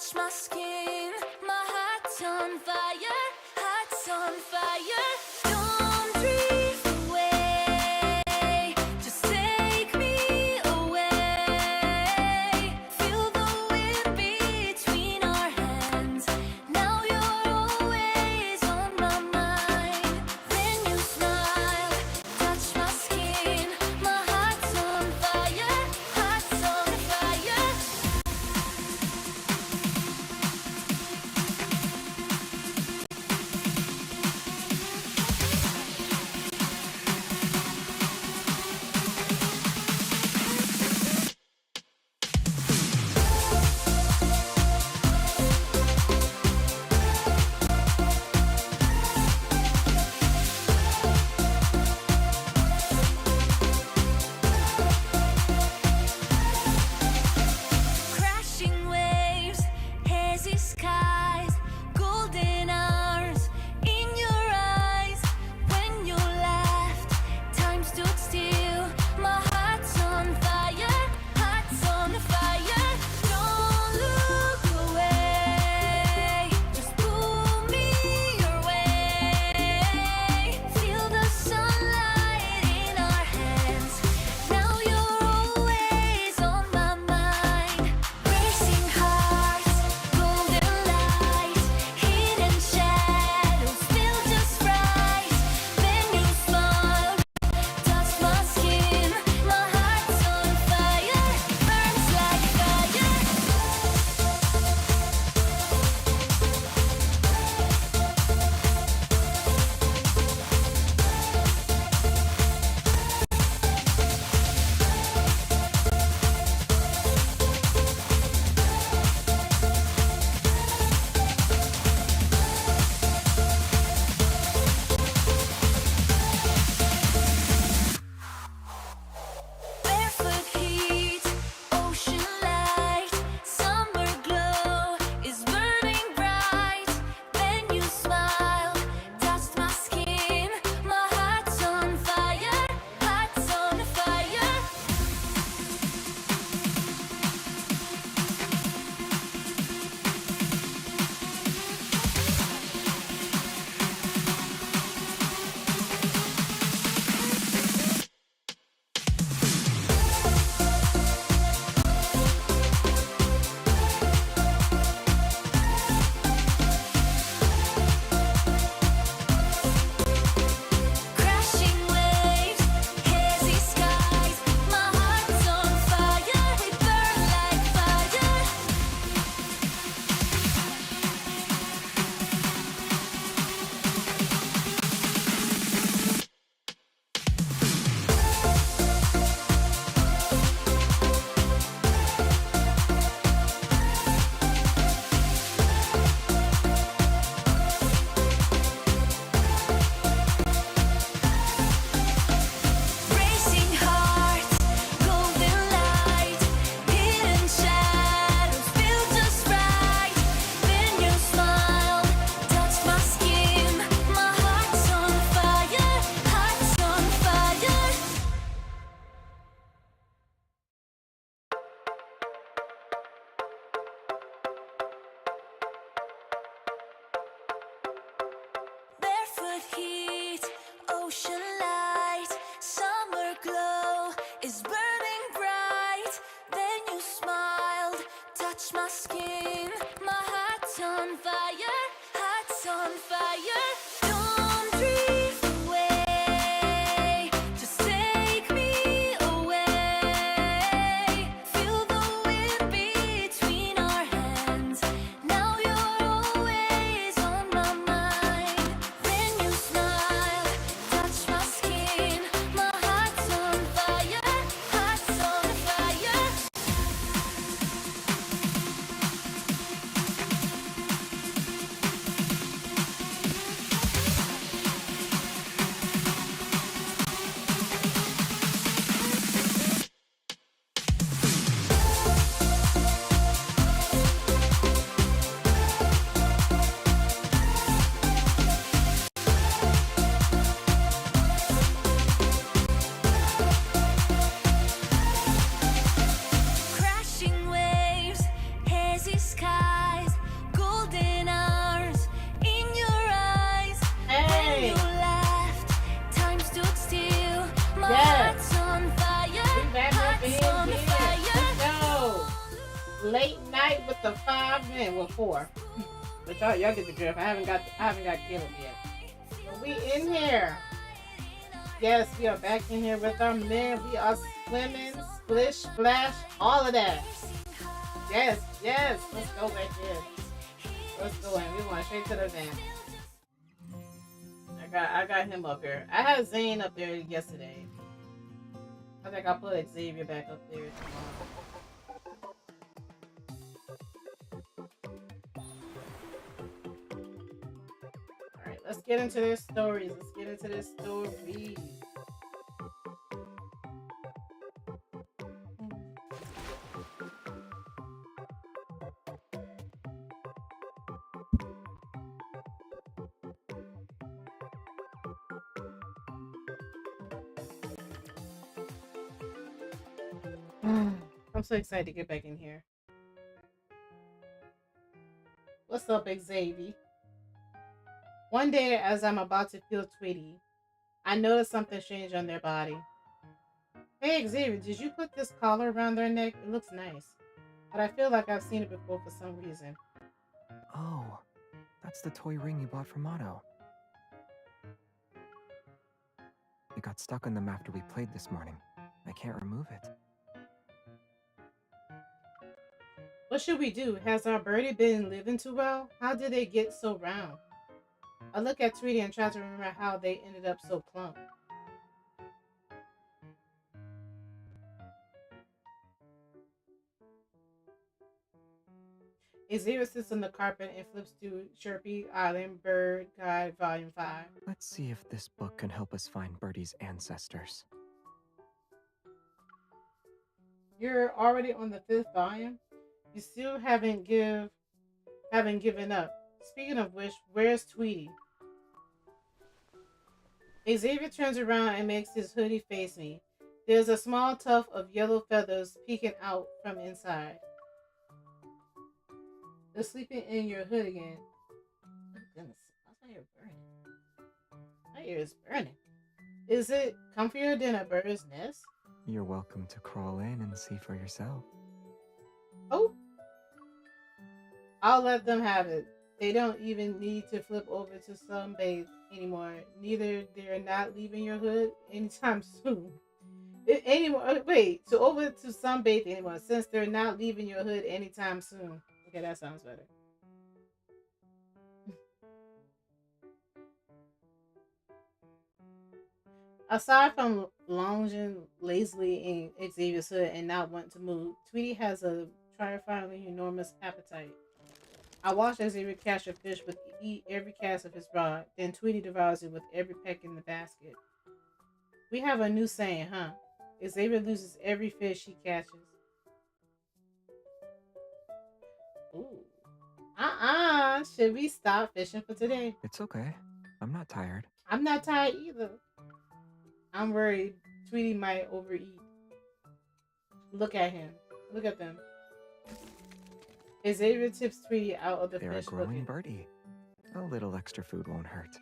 touch my skin. My heart's on fire, heart's on fire. Don't drift away, just take me away. Feel the wind between our hands. Now you're always on my mind. When you smile, touch my skin. My heart's on fire, heart's on fire. Crashing waves, hazy skies, golden hours in your eyes. When you laughed, time stood still. My heart's on fire, heart's on fire. Don't look away, just pull me your way. Feel the sunlight in our hands. Now you're always on my mind. Racing hearts, golden lights, hidden shadows feel just right. When you smile, touch my skin. My heart's on fire, burns like fire. Barefoot heat, ocean light, summer glow is burning bright. When you smile, touched my skin. My heart's on fire, heart's on fire. Crashing waves, hazy skies. My heart's on fire, it burns like fire. Racing hearts, golden light, hidden shadows feel just right. When you smile, touch my skin. My heart's on fire, heart's on fire. Barefoot heat, ocean light, summer glow is burning bright. Then you smiled, touched my skin. My heart's on fire, heart's on fire. Don't drift away, just take me away. Feel the wind between our hands. Now you're always on my mind. When you smile, touch my skin. My heart's on fire, heart's on fire. Late night with the 5 men, well 4. But y'all get the drift. I haven't got Caleb yet. But we in here. Yes, we are back in here with our men. We are swimming, splish, splash, all of that. Yes, yes. Let's go back in. Let's go in. We going straight to the van. I got him up here. I had Zane up there yesterday. I think I'll put Xavier back up there tomorrow. Alright, let's get into their stories. Let's get into their stories. I'm so excited to get back in here. What's up, Xavier? One day, as I'm about to feel Tweety, I noticed something strange on their body. Hey, Xavier, did you put this collar around their neck? It looks nice. But I feel like I've seen it before for some reason. Oh, that's the toy ring you bought from Otto. It got stuck on them after we played this morning. I can't remove it. What should we do? Has our birdie been living too well? How did they get so round? I look at Tweety and try to remember how they ended up so plump. Xavier sits on the carpet and flips through Chirpy Island Bird Guide Volume 5. Let's see if this book can help us find Birdie's ancestors. You're already on the 5th volume? You still haven't given up. Speaking of which, where's Tweety? Xavier turns around and makes his hoodie face me. There's a small tuft of yellow feathers peeking out from inside. They're sleeping in your hood again. Oh goodness, my ear burning. My ear is burning. Is it comfier than a bird's nest? You're welcome to crawl in and see for yourself. Oh, I'll let them have it. They don't even need to flip over to sunbathe anymore. Neither they're not leaving your hood anytime soon. Wait, to over to sunbathe anymore since they're not leaving your hood anytime soon. Okay, that sounds better. Aside from lounging lazily in Xavier's hood and not wanting to move, Tweety has a terrifyingly enormous appetite. I watch Xavier catch a fish with eat every cast of his rod, then Tweety devours it with every peck in the basket. We have a new saying, huh? Xavier loses every fish he catches. Ooh. Should we stop fishing for today? It's okay. I'm not tired. I'm not tired either. I'm worried Tweety might overeat. Look at him. Look at them. Xavier tips Tweety out of the They're fish a growing bucket. birdie. A little extra food won't hurt.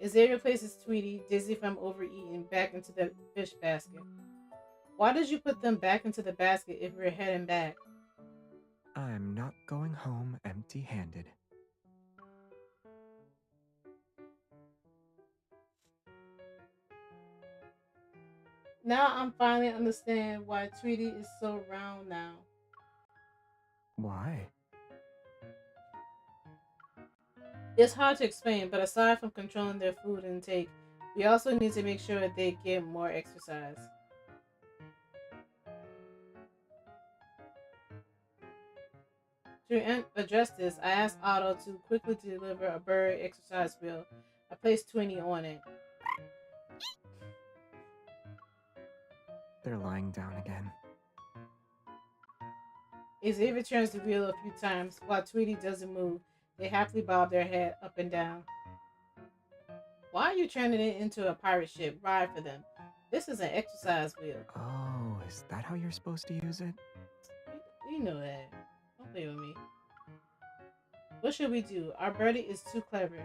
Xavier places Tweety, dizzy from overeating, back into the fish basket. Why did you put them back into the basket if we're heading back? I'm not going home empty-handed. Now I'm finally understand why Tweety is so round now. Why? It's hard to explain, but aside from controlling their food intake, we also need to make sure they get more exercise. To address this, I asked Otto to quickly deliver a bird exercise wheel. I placed 20 on it. They're lying down again. Xavier turns the wheel a few times while Tweety doesn't move. They happily bob their head up and down. Why are you turning it into a pirate ship? Ride for them. This is an exercise wheel. Oh, is that how you're supposed to use it? You know that. Don't play with me. What should we do? Our birdie is too clever.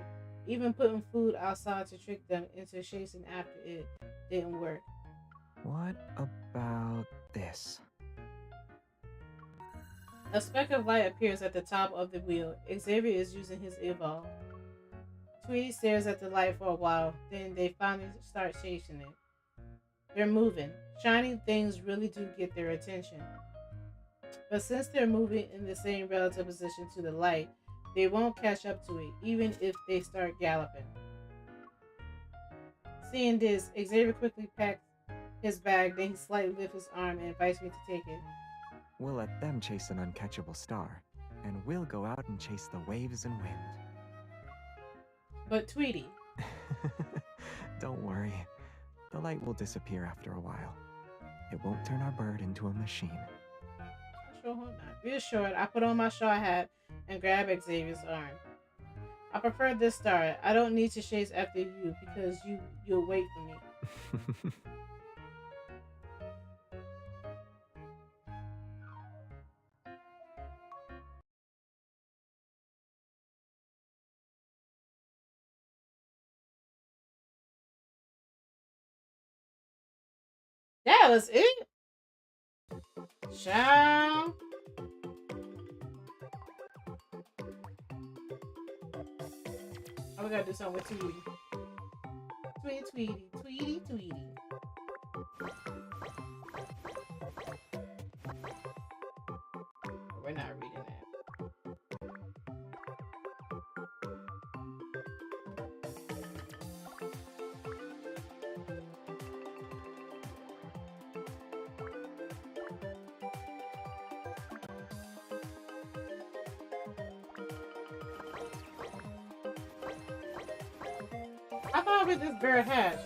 Even putting food outside to trick them into chasing after it didn't work. What about this? A speck of light appears at the top of the wheel. Xavier is using his evolve. Tweety stares at the light for a while, then they finally start chasing it. They're moving. Shiny things really do get their attention. But since they're moving in the same relative position to the light, they won't catch up to it, even if they start galloping. Seeing this, Xavier quickly packs his bag, then he slightly lifts his arm and invites me to take it. We'll let them chase an uncatchable star, and we'll go out and chase the waves and wind. But Tweety, Don't worry. The light will disappear after a while. It won't turn our bird into a machine. I sure hope not. Reassured, I put on my straw hat and grab Xavier's arm. I prefer this star. I don't need to chase after you because you'll wait for me. That was it. Ciao. Oh, we gotta do something with Tweety. Tweety, Tweety, Tweety, Tweety. We're not reading that. I thought with this bird hatch.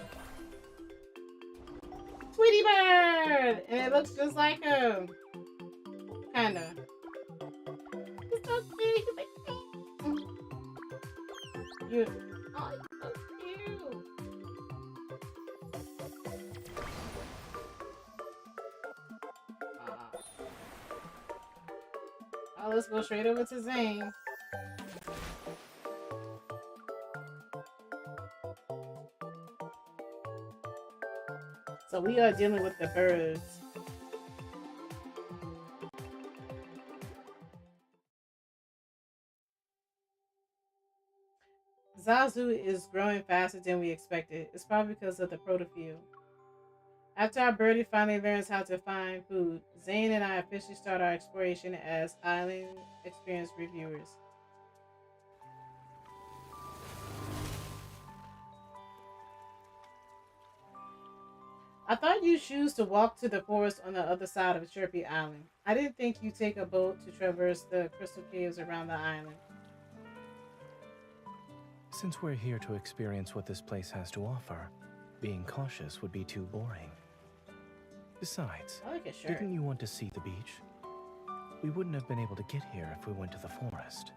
Tweety bird! And it looks just like him. Kinda. He's so cute. He's like, you. Oh, he's so cute. Oh, let's go straight over to Zane. So we are dealing with the birds. Zazu is growing faster than we expected. It's probably because of the protofield. After our birdie finally learns how to find food, Zane and I officially start our exploration as island experience reviewers. I thought you choose to walk to the forest on the other side of Chirpy Island. I didn't think you take a boat to traverse the crystal caves around the island. Since we're here to experience what this place has to offer, being cautious would be too boring. Besides, I like his shirt. didn't you want to see the beach? We wouldn't have been able to get here if we went to the forest.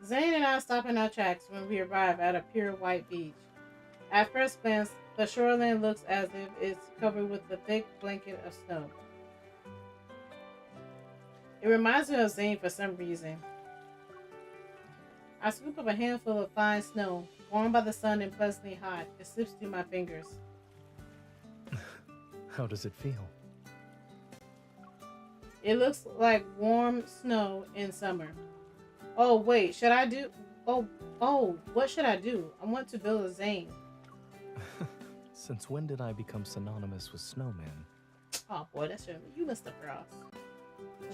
Zane and I stop in our tracks when we arrive at a pure white beach. At first glance, the shoreline looks as if it's covered with a thick blanket of snow. It reminds me of Zane for some reason. I scoop up a handful of fine snow, warmed by the sun and pleasantly hot. It slips through my fingers. How does it feel? It looks like warm snow in summer. Oh, wait, should I do... Oh, what should I do? I want to build a Zane. Since when did I become synonymous with snowmen? Oh, boy, that's your... You missed the cross.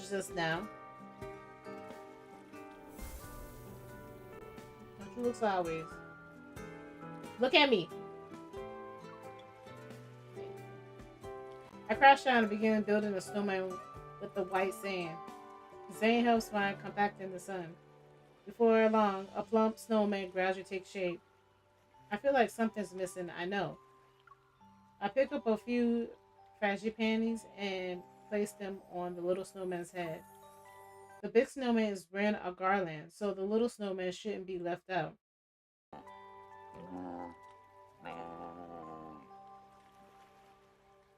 Just now. Don't you look sideways. Look at me. I crouch down and begin building a snowman with the white sand. Zane helps mine compact in the sun. Before long, a plump snowman gradually takes shape. I feel like something's missing, I know. I pick up a few frangipanis and place them on the little snowman's head. The big snowman is wearing a garland, so the little snowman shouldn't be left out.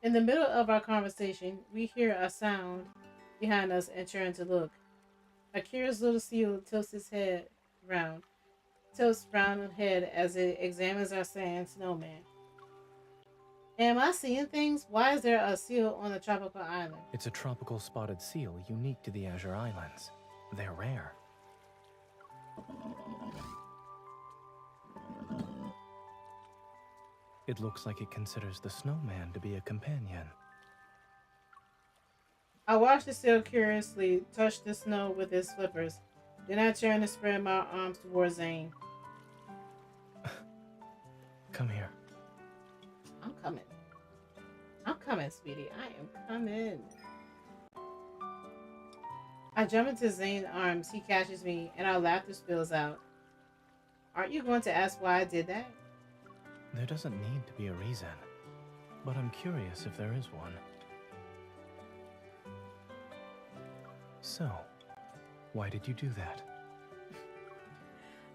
In the middle of our conversation, we hear a sound behind us and turn to look. A curious little seal tilts its head round, tilts round head as it examines our sand snowman. Am I seeing things? Why is there a seal on a tropical island? It's a tropical spotted seal unique to the Azure Islands. They're rare. It looks like it considers the snowman to be a companion. I watched the seal curiously touch the snow with his flippers. Then I turned and spread my arms towards Zane. Come here. I'm coming. I'm coming, sweetie. I am coming. I jump into Zane's arms. He catches me, and our laughter spills out. Aren't you going to ask why I did that? There doesn't need to be a reason, but I'm curious if there is one. So, why did you do that?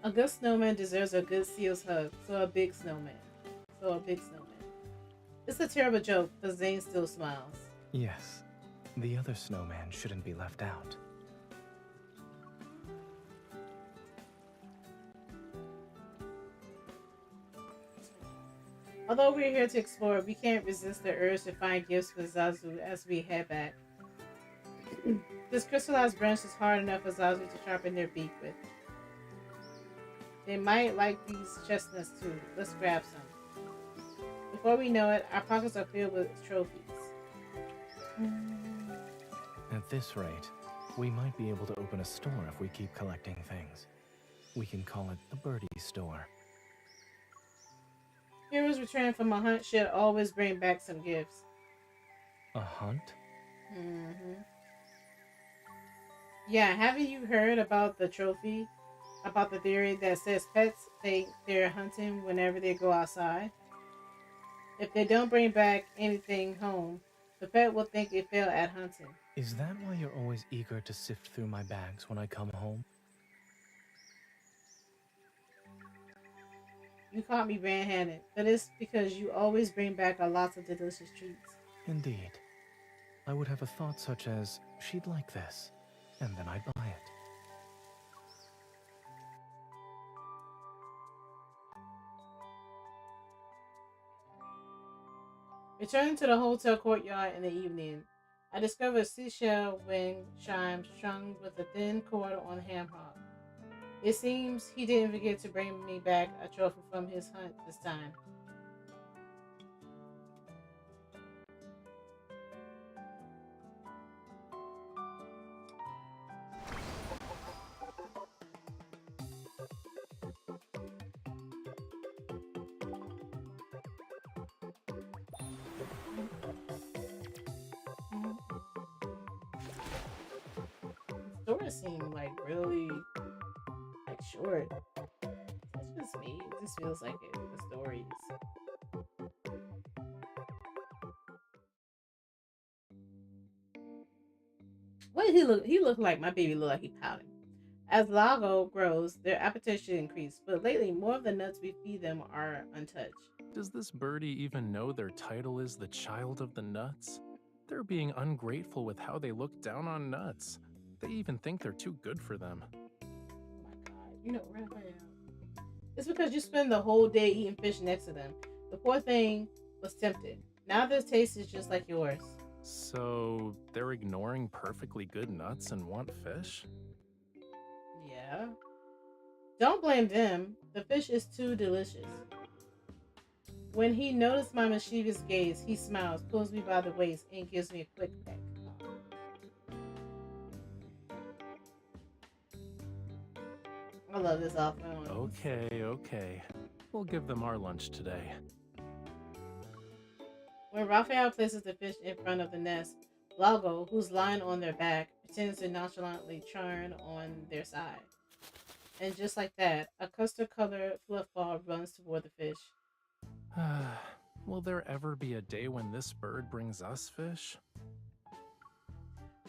A good snowman deserves a good seal's hug. So a big snowman. It's a terrible joke, but Zane still smiles. Yes, the other snowman shouldn't be left out. Although we're here to explore, we can't resist the urge to find gifts for Zazu as we head back. This crystallized branch is hard enough for Zazu to sharpen their beak with. They might like these chestnuts too. Let's grab some. Before we know it, our pockets are filled with trophies. At this rate, we might be able to open a store if we keep collecting things. We can call it the Birdie Store. Heroes returning from a hunt should always bring back some gifts. A hunt? Yeah, haven't you heard about the trophy? About the theory that says pets think they're hunting whenever they go outside? If they don't bring back anything home, the pet will think it failed at hunting. Is that why you're always eager to sift through my bags when I come home? You caught me red-handed, but it's because you always bring back a lot of delicious treats. Indeed. I would have a thought such as, she'd like this, and then I'd buy it. Returning to the hotel courtyard in the evening, I discovered a seashell wing chime strung with a thin cord on a ham hock. It seems he didn't forget to bring me back a trophy from his hunt this time. The story seemed like really short. That's just me. It just feels like it. The stories. What did he look? He looked like my baby looked like he pouting. As Lago grows, their appetite should increase, but lately more of the nuts we feed them are untouched. Does this birdie even know their title is the child of the nuts? They're being ungrateful with how they look down on nuts. They even think they're too good for them. Oh my god. You know, Rafayel. It's because you spend the whole day eating fish next to them. The poor thing was tempted. Now their taste is just like yours. So they're ignoring perfectly good nuts and want fish? Yeah. Don't blame them. The fish is too delicious. When he noticed my mischievous gaze, he smiles, pulls me by the waist, and gives me a quick peck. I love this outfit. Okay. We'll give them our lunch today. When Raphael places the fish in front of the nest, Lago, who's lying on their back, pretends to nonchalantly churn on their side. And just like that, a custard-colored fluff ball runs toward the fish. Will there ever be a day when this bird brings us fish?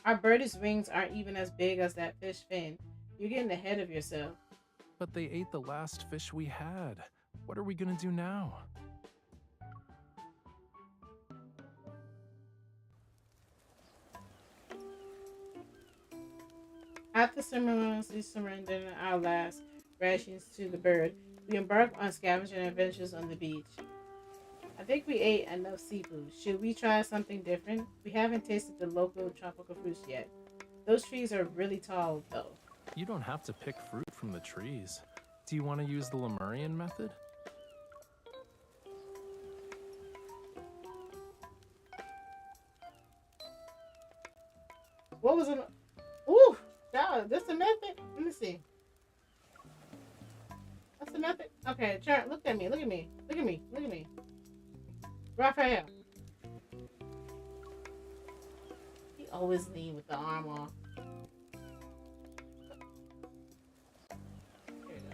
Our birdie's wings aren't even as big as that fish fin. You're getting ahead of yourself. But they ate the last fish we had. What are we gonna do now? After ceremoniously surrendering our last rations to the bird, we embark on scavenging adventures on the beach. I think think we ate enough seafood. Should we try something different? We haven't tasted the local tropical fruits yet. Those trees are really tall, though. You don't have to pick fruit from the trees. Do you want to use the Lemurian method? What was it? Ooh, God, this a method? Let me see. That's the method? Okay, Chart, look at me, look at me, look at me, look at me. Raphael. He always lean with the arm off. Here you go.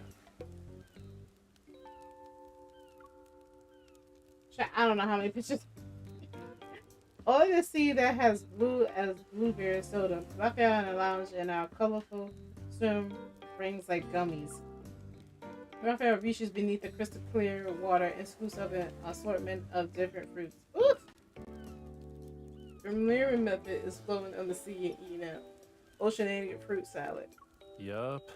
Chart, I don't know how many pictures. All you see that has blue as blueberry soda. Raphael in the lounge and our colorful swim rings like gummies. Raphael reaches beneath the crystal clear water and scoops up an assortment of different fruits. Oof! The Lemurian method is floating on the sea and eating an oceanic fruit salad. Yup.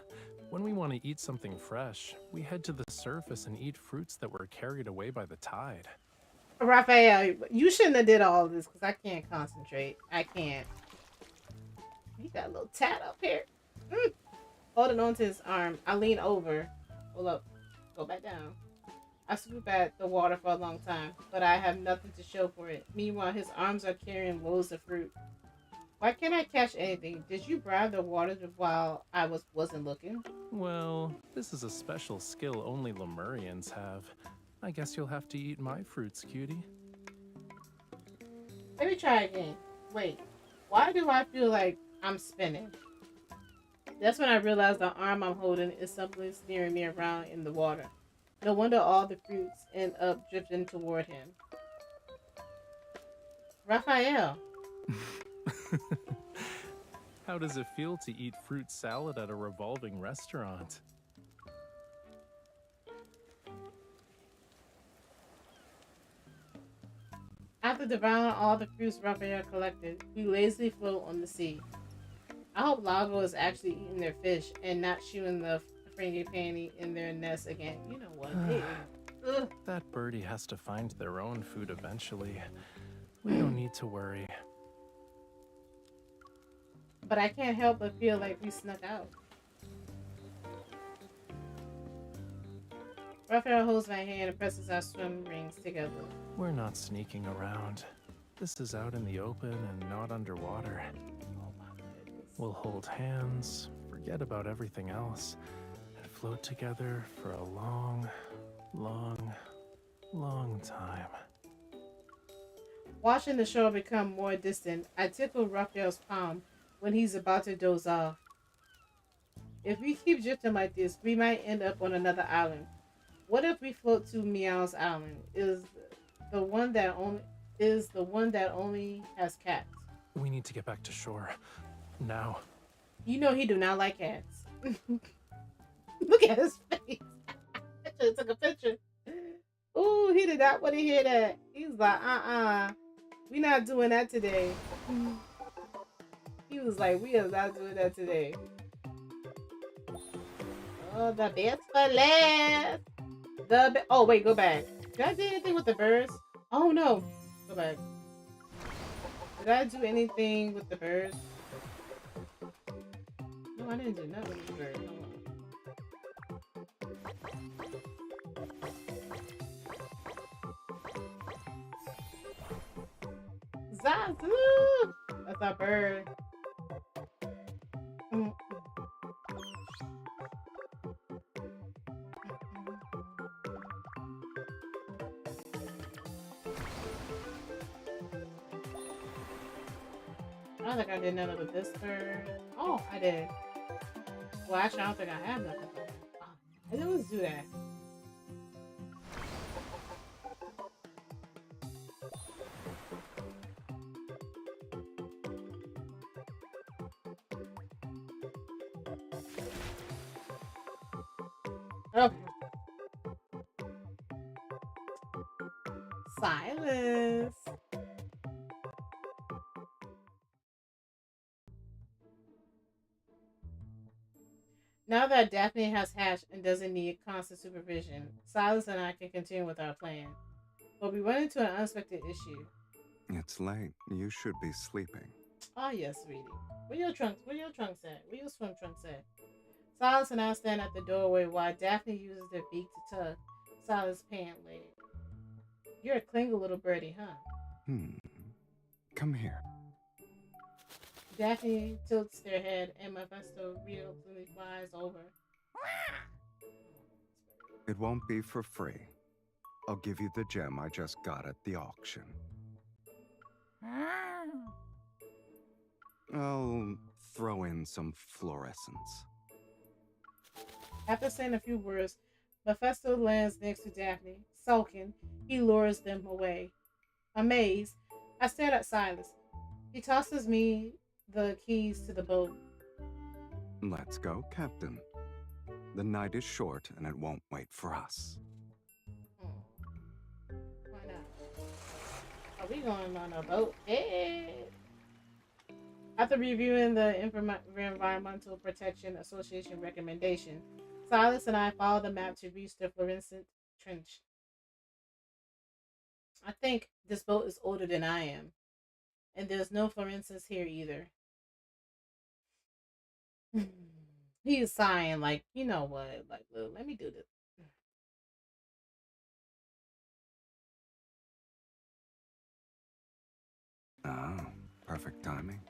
When we want to eat something fresh, we head to the surface and eat fruits that were carried away by the tide. Raphael, you shouldn't have did all of this because I can't concentrate. I can't. He got a little tat up here. Holding on to his arm, I lean over. Hold up. Go back down. I scoop at the water for a long time, but I have nothing to show for it. Meanwhile, his arms are carrying loads of fruit. Why can't I catch anything? Did you bribe the water while I wasn't looking? Well, this is a special skill only Lemurians have. I guess you'll have to eat my fruits, cutie. Let me try again. Wait. Why do I feel like I'm spinning? That's when I realized the arm I'm holding is something steering me around in the water. No wonder all the fruits end up drifting toward him. Raphael. How does it feel to eat fruit salad at a revolving restaurant? After devouring all the fruits Raphael collected, we lazily float on the sea. I hope Lago is actually eating their fish and not shooting the frangipani in their nest again. You know what? That birdie has to find their own food eventually. We don't need to worry. But I can't help but feel like we snuck out. Raphael holds my hand and presses our swim rings together. We're not sneaking around. This is out in the open and not underwater. We'll hold hands, forget about everything else, and float together for a long, long, long time. Watching the shore become more distant, I tickle Raphael's palm when he's about to doze off. If we keep drifting like this, we might end up on another island. What if we float to Meow's island? Is the one that only has cats? We need to get back to shore. Now. You know he do not like cats. Look at his face. I just took a picture. Ooh, he did not want to hear that. He's like, we not doing that today. He was like, we are not doing that today. Oh, the best for last. Oh, wait, go back. Did I do anything with the birds? Oh, no. Go back. Did I do anything with the birds? No, I didn't do nothing with the birds. Zazu! That's our bird. I don't think I did nothing with this bird. Oh, I did. Well, actually, I don't think I have nothing. I didn't always do that. Okay. Silence. Now that Daphne has hatched and doesn't need constant supervision, Silas and I can continue with our plan. but we run into an unexpected issue. It's late. You should be sleeping. Oh yes, sweetie. Where your trunks? Where your trunks at? Where your swim trunks at? Silas and I stand at the doorway while Daphne uses their beak to tug Silas' pant leg. You're a clingy little birdie, huh? Hmm. Come here. Daphne tilts their head and Mephisto reluctantly flies over. It won't be for free. I'll give you the gem I just got at the auction. I'll throw in some fluorescence. After saying a few words, Mephisto lands next to Daphne. Sulking, he lures them away. Amazed, I stare at Silas. He tosses me the keys to the boat. Let's go, Captain. The night is short and it won't wait for us. Why not? Are we going on a boat? Hey! After reviewing the Environmental Protection Association recommendation, Silas and I follow the map to reach the fluorescent trench. I think this boat is older than I am, and there's no fluorescence here either. He is sighing like, you know what? Like, look, let me do this. Ah, perfect timing.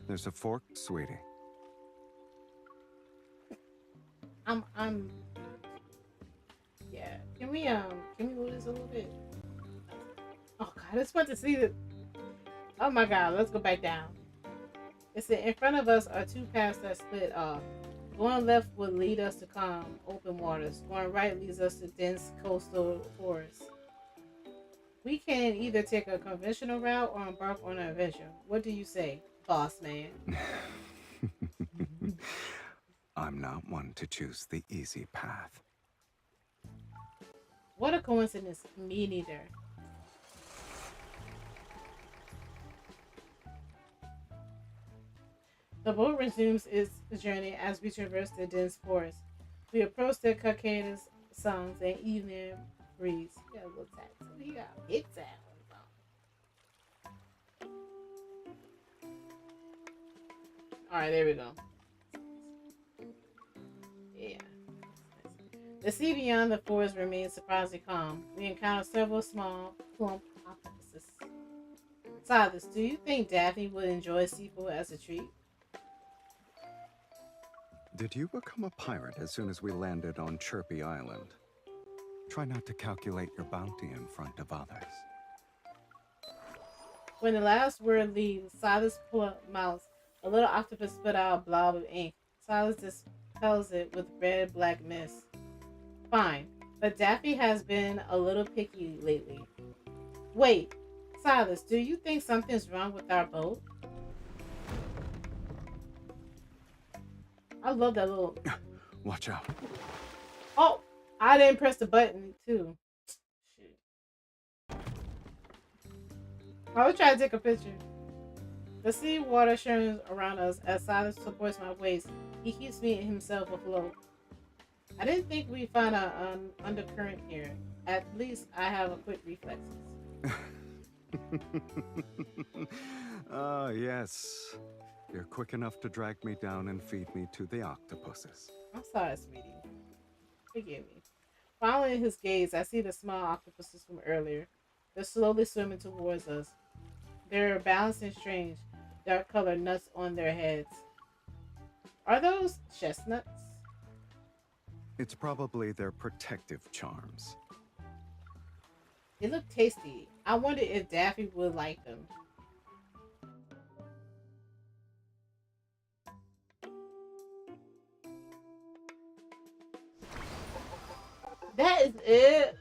There's a fork, sweetie. Yeah. Can we move this a little bit? Oh God, I just want to see the. Oh my God, let's go back down. It said in front of us are two paths that split off. Going left would lead us to calm, open waters. Going right leads us to dense coastal forests. We can either take a conventional route or embark on an adventure. What do you say, boss man? I'm not one to choose the easy path. What a coincidence. Me neither. The boat resumes its journey as we traverse the dense forest. We approach the cicadas' songs and evening breeze. He got a little tattoo. He got a big tattoo. Alright, there we go. Yeah. The sea beyond the forest remains surprisingly calm. We encounter several small, plump octopuses. Silas, do you think Daphne would enjoy seafood as a treat? Did you become a pirate as soon as we landed on Chirpy Island? Try not to calculate your bounty in front of others. When the last word leaves, Silas' mouth, a little octopus spit out a blob of ink. Silas dispels it with red-black mist. Fine, but Daphne has been a little picky lately. Wait, Silas, do you think something's wrong with our boat? I love that little... Watch out. Oh, I didn't press the button, too. Shoot. I was trying to take a picture. The sea water churns around us as Silas supports my waist. He keeps me and himself afloat. I didn't think we'd find an undercurrent here. At least I have a quick reflexes. Ah, yes. You're quick enough to drag me down and feed me to the octopuses. I'm sorry, sweetie. Forgive me. Following his gaze, I see the small octopuses from earlier. They're slowly swimming towards us. They're balancing strange, dark-colored nuts on their heads. Are those chestnuts? It's probably their protective charms. They look tasty. I wonder if Daffy would like them. That is it.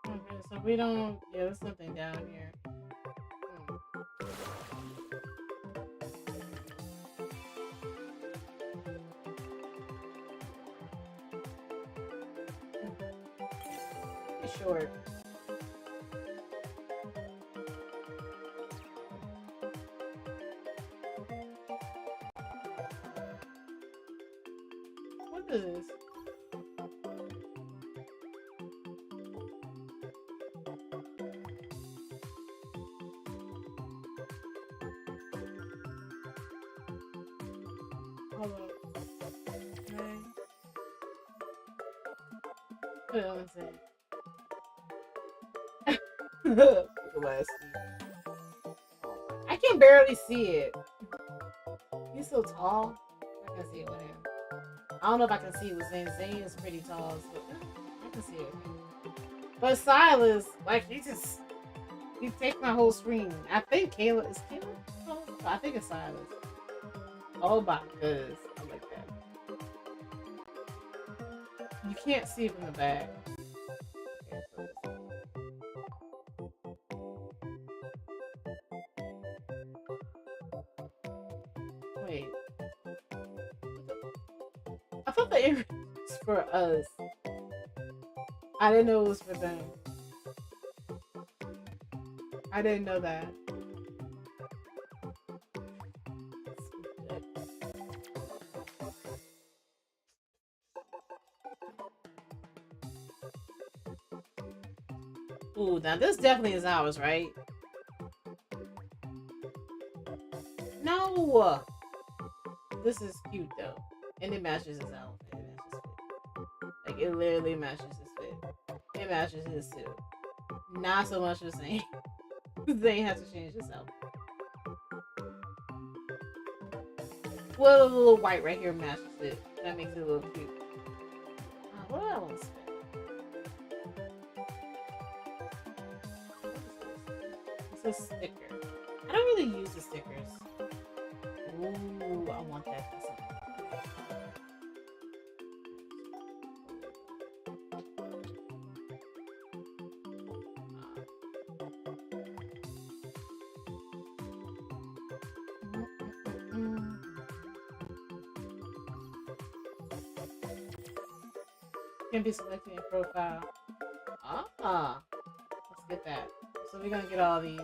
Okay, so we don't. Yeah, there's something down here. It's short. What is this? Hold on. Okay. Put it on the thing. I can barely see it. He's so tall. I can see it with him. I don't know if I can see it with Zane. Zane is pretty tall, so I can see it. But Silas, like, he takes my whole screen. I think Kayla is Kayla. Oh, I think it's Silas. Oh my goodness, I like that. You can't see from the back. Wait. I thought the earrings was for us. I didn't know it was for them. I didn't know that. Ooh, now this definitely is ours, right? No! This is cute though. And it matches his outfit. It matches fit. Like, it literally matches his fit. It matches his suit. Not so much the same. Zane has to change his outfit. Well, the little white right here matches it. That makes it a little cute. What do I want to spend? It's a sticker. I don't really use the stickers. Ooh, I want that for something. Can be selected in profile. Ah, let's get that. So we're gonna get all these.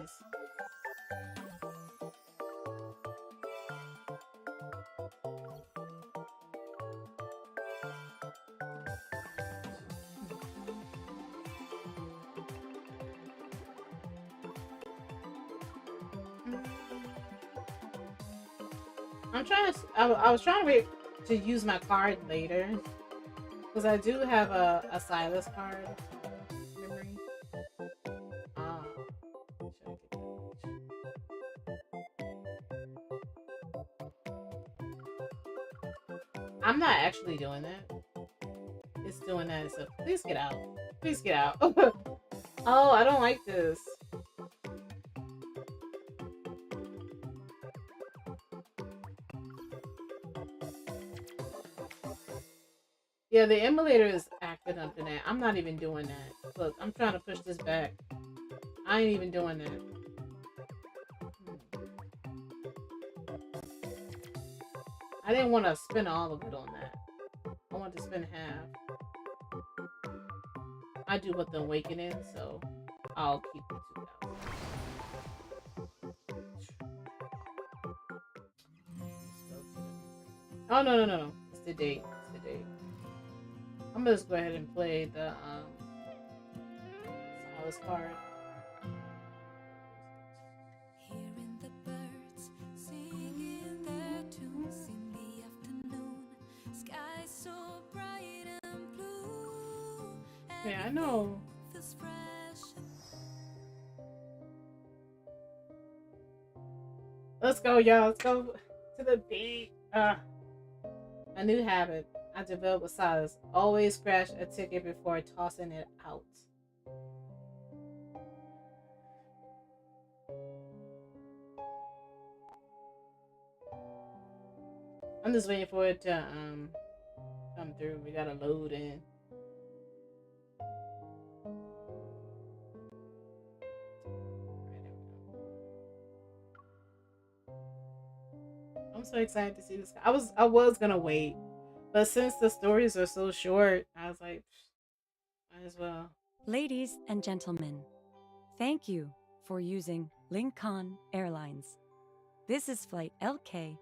I was trying to wait to use my card later. Because I do have a Silas card memory. Ah. I'm not actually doing that. It's doing that. So please get out. Please get out. Oh, I don't like this. Yeah, the emulator is acting up in that. I'm not even doing that. Look, I'm trying to push this back. I ain't even doing that. I didn't want to spend all of it on that. I want to spend half. I do with the awakening, so I'll keep the 2,000. Oh, no. It's the date. It's the date. I'm gonna just go ahead and play the Silas card. Hearing the birds singing their tunes in the afternoon, sky so bright and blue. Yeah, I know. Feels fresh. Let's go, y'all. Let's go to the beat. A new habit I developed with Silas. Always scratch a ticket before tossing it out. I'm just waiting for it to come through. We gotta load in. I'm so excited to see this. I was gonna wait, but since the stories are so short, I was like, might as well. Ladies and gentlemen, thank you for using Lincoln Airlines. This is flight LK0715.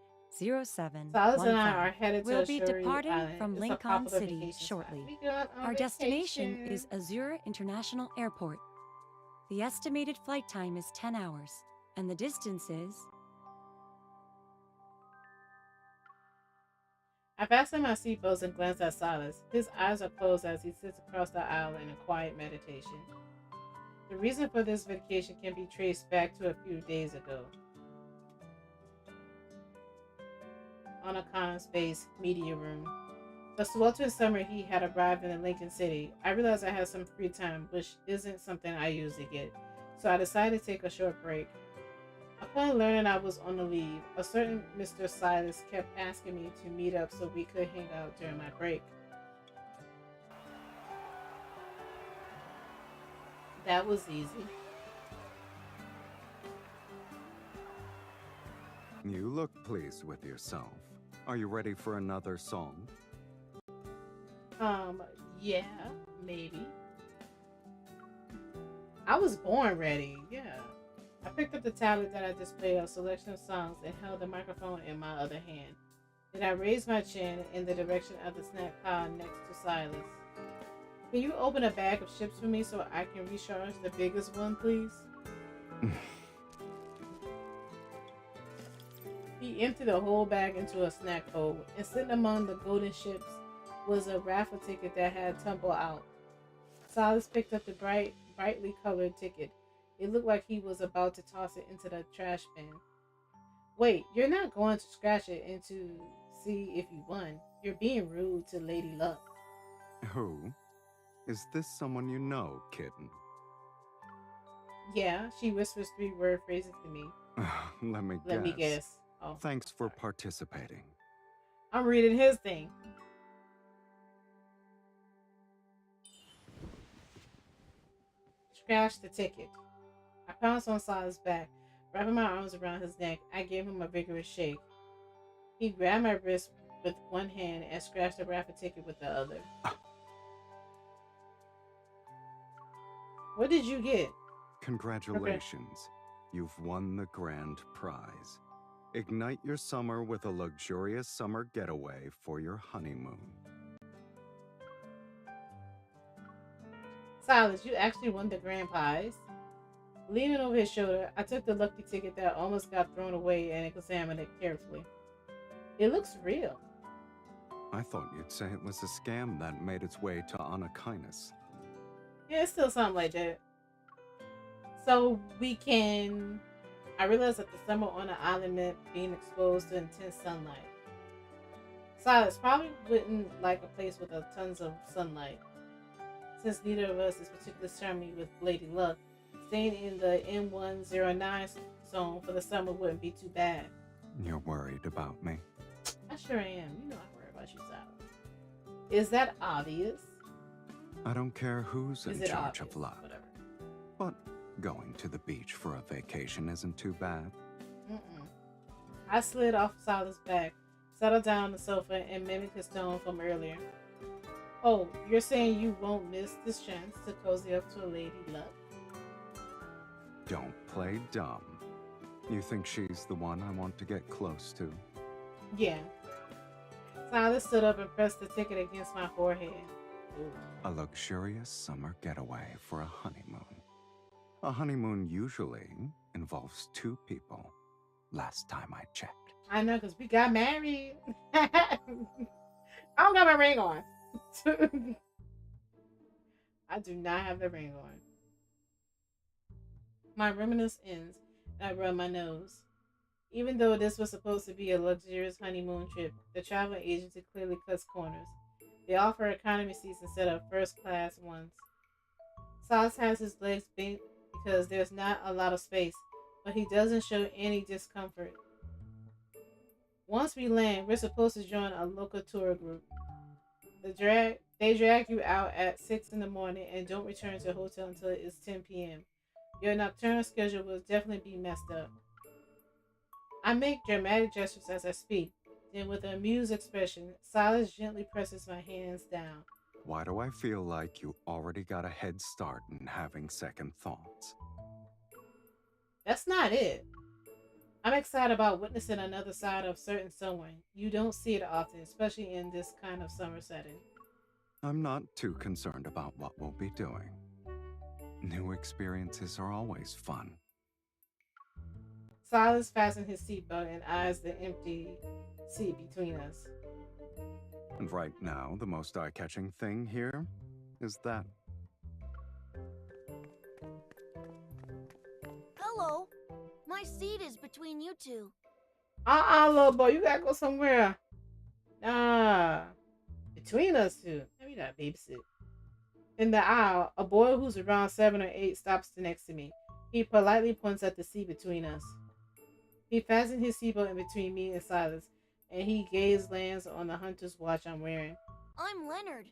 Silas and I are headed to We'll be Ashuri departing Island. from It's a Lincoln popular City vacation spot. shortly. We going on Our destination vacation. is Azura International Airport. The estimated flight time is 10 hours, and the distance is... I fasten my seatbelts and glance at Silas. His eyes are closed as he sits across the aisle in a quiet meditation. The reason for this vacation can be traced back to a few days ago. On a con space media room. The sweltering summer heat had arrived in the Lincoln City. I realized I had some free time, which isn't something I usually get, so I decided to take a short break. Upon learning I was on the leave, a certain Mr. Silas kept asking me to meet up so we could hang out during my break. That was easy. You look pleased with yourself. Are you ready for another song? Yeah, maybe. I was born ready, yeah. I picked up the tablet that I displayed a selection of songs and held the microphone in my other hand. Then I raised my chin in the direction of the snack pile next to Silas. Can you open a bag of chips for me so I can recharge the biggest one, please? He emptied the whole bag into a snack bowl, and sitting among the golden chips was a raffle ticket that had tumbled out. Silas picked up the brightly colored ticket. It looked like he was about to toss it into the trash bin. Wait, you're not going to scratch it in to see if you won. You're being rude to Lady Luck. Who? Is this someone you know, kitten? Yeah, she whispers 3 word phrases to me. Let me Let me guess. Oh, Thanks for sorry. participating. I'm reading his thing. Scratch the ticket. I pounced on Silas' back, wrapping my arms around his neck. I gave him a vigorous shake. He grabbed my wrist with one hand and scratched the raffle ticket with the other. What did you get? Congratulations. You've won the grand prize. Ignite your summer with a luxurious summer getaway for your honeymoon. Silas, you actually won the grand prize? Leaning over his shoulder, I took the lucky ticket that almost got thrown away and examined it carefully. It looks real. I thought you'd say it was a scam that made its way to Anakinas. Yeah, it's still something like that. So we can... I realized that the summer on the island meant being exposed to intense sunlight. Silas probably wouldn't like a place with tons of sunlight. Since neither of us is particularly charming with Lady Luck, staying in the M109 zone for the summer wouldn't be too bad. You're worried about me? I sure am. You know I worry about you, Silas. Is that obvious? I don't care who's Is in it charge obvious? of luck. Whatever. But going to the beach for a vacation isn't too bad. I slid off Silas' back, settled down on the sofa, and mimicked his tone from earlier. Oh, you're saying you won't miss this chance to cozy up to a Lady Luck? Don't play dumb. You think she's the one I want to get close to? Yeah. Silas stood up and pressed the ticket against my forehead. Ooh. A luxurious summer getaway for a honeymoon. A honeymoon usually involves 2 people. Last time I checked. I know, because we got married. I don't got my ring on. I do not have the ring on. My reminiscence ends, and I rub my nose. Even though this was supposed to be a luxurious honeymoon trip, the travel agency clearly cuts corners. They offer economy seats instead of first-class ones. Silas has his legs bent because there's not a lot of space, but he doesn't show any discomfort. Once we land, we're supposed to join a local tour group. They drag you out at 6 in the morning and don't return to the hotel until it's 10 p.m. Your nocturnal schedule will definitely be messed up. I make dramatic gestures as I speak. Then with an amused expression, Silas gently presses my hands down. why do I feel like you already got a head start in having second thoughts? That's not it. I'm excited about witnessing another side of certain someone. You don't see it often, especially in this kind of summer setting. I'm not too concerned about what we'll be doing. New experiences are always fun. Silas fastened his seatbelt and eyes the empty seat between us. And right now, the most eye-catching thing here is that Hello. My seat is between you two. Little boy, you gotta go somewhere. Nah. Between us two. Maybe not babysit. In the aisle, a boy who's around 7 or 8 stops next to me. He politely points at the seat between us. He fastened his seatbelt in between me and Silas, and he gaze lands on the hunter's watch I'm wearing. I'm Leonard.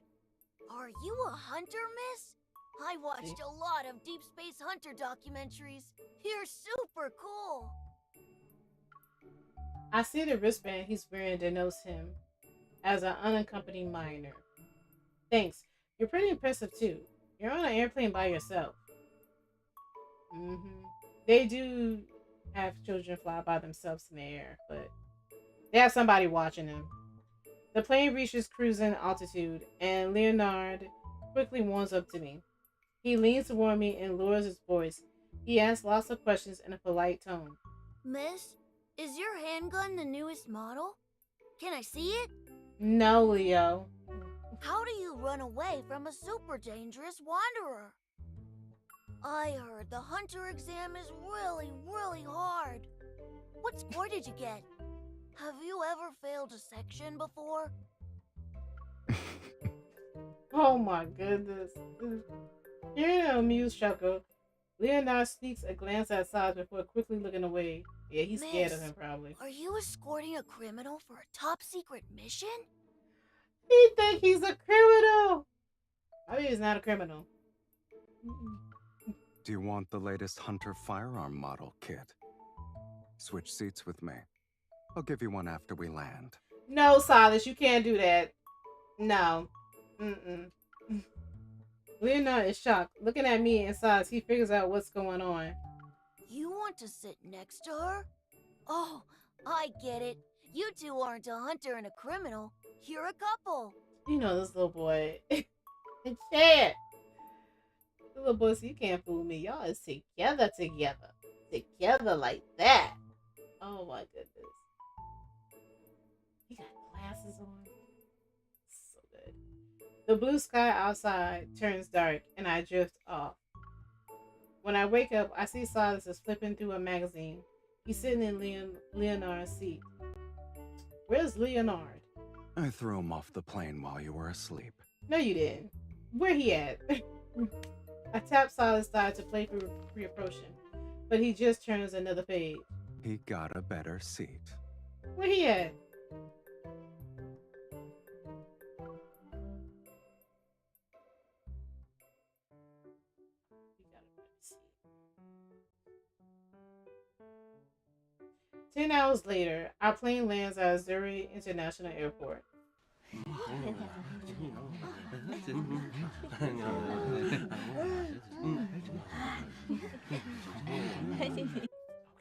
Are you a hunter, miss? I watched a lot of Deep Space Hunter documentaries. You're super cool. I see the wristband he's wearing denotes him as an unaccompanied minor. Thanks. You're pretty impressive too. You're on an airplane by yourself. They do have children fly by themselves in the air, but they have somebody watching them. The plane reaches cruising altitude, and Leonard quickly warms up to me. He leans toward me and lowers his voice. He asks lots of questions in a polite tone. Miss, is your handgun the newest model? Can I see it? No, Leo. How do you run away from a super dangerous wanderer? I heard the hunter exam is really, really hard. What score did you get? Have you ever failed a section before? Oh my goodness. Hearing an amused chuckle, Leonard sneaks a glance at Silas before quickly looking away. Yeah, he's scared of Miss, him probably. Are you escorting a criminal for a top secret mission? He think he's a criminal. I mean, he's not a criminal. Do you want the latest hunter firearm model, kid? Switch seats with me. I'll give you one after we land. No, Silas, you can't do that. No. Leonard is shocked. Looking at me and Silas, he figures out what's going on. You want to sit next to her? Oh, I get it. You two aren't a hunter and a criminal. You're a couple. You know this little boy. Shit. The little boy, so you can't fool me. Y'all is together. Together like that. Oh my goodness. He got glasses on. So good. The blue sky outside turns dark and I drift off. When I wake up, I see Silas is flipping through a magazine. He's sitting in Leonard's seat. Where's Leonard? I threw him off the plane while you were asleep. No, you didn't. Where he at? I tap Silas' side to play for reapproaching, but he just turns another page. He got a better seat. Where he at? He got a better seat. 10 hours later, our plane lands at Zurich International Airport.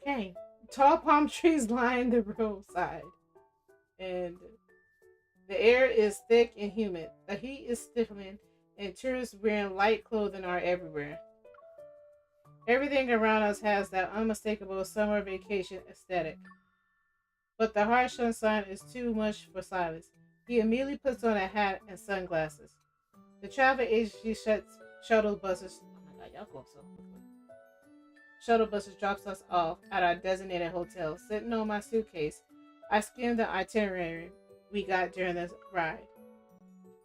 Okay. Tall palm trees line the roadside. And the air is thick and humid. The heat is stifling, and tourists wearing light clothing are everywhere. Everything around us has that unmistakable summer vacation aesthetic. But the harsh sunshine is too much for Silas. He immediately puts on a hat and sunglasses. The travel agency shuttle buses. Oh my god, y'all go so quickly. Shuttle buses drops us off at our designated hotel. Sitting on my suitcase, I skimmed the itinerary we got during this ride.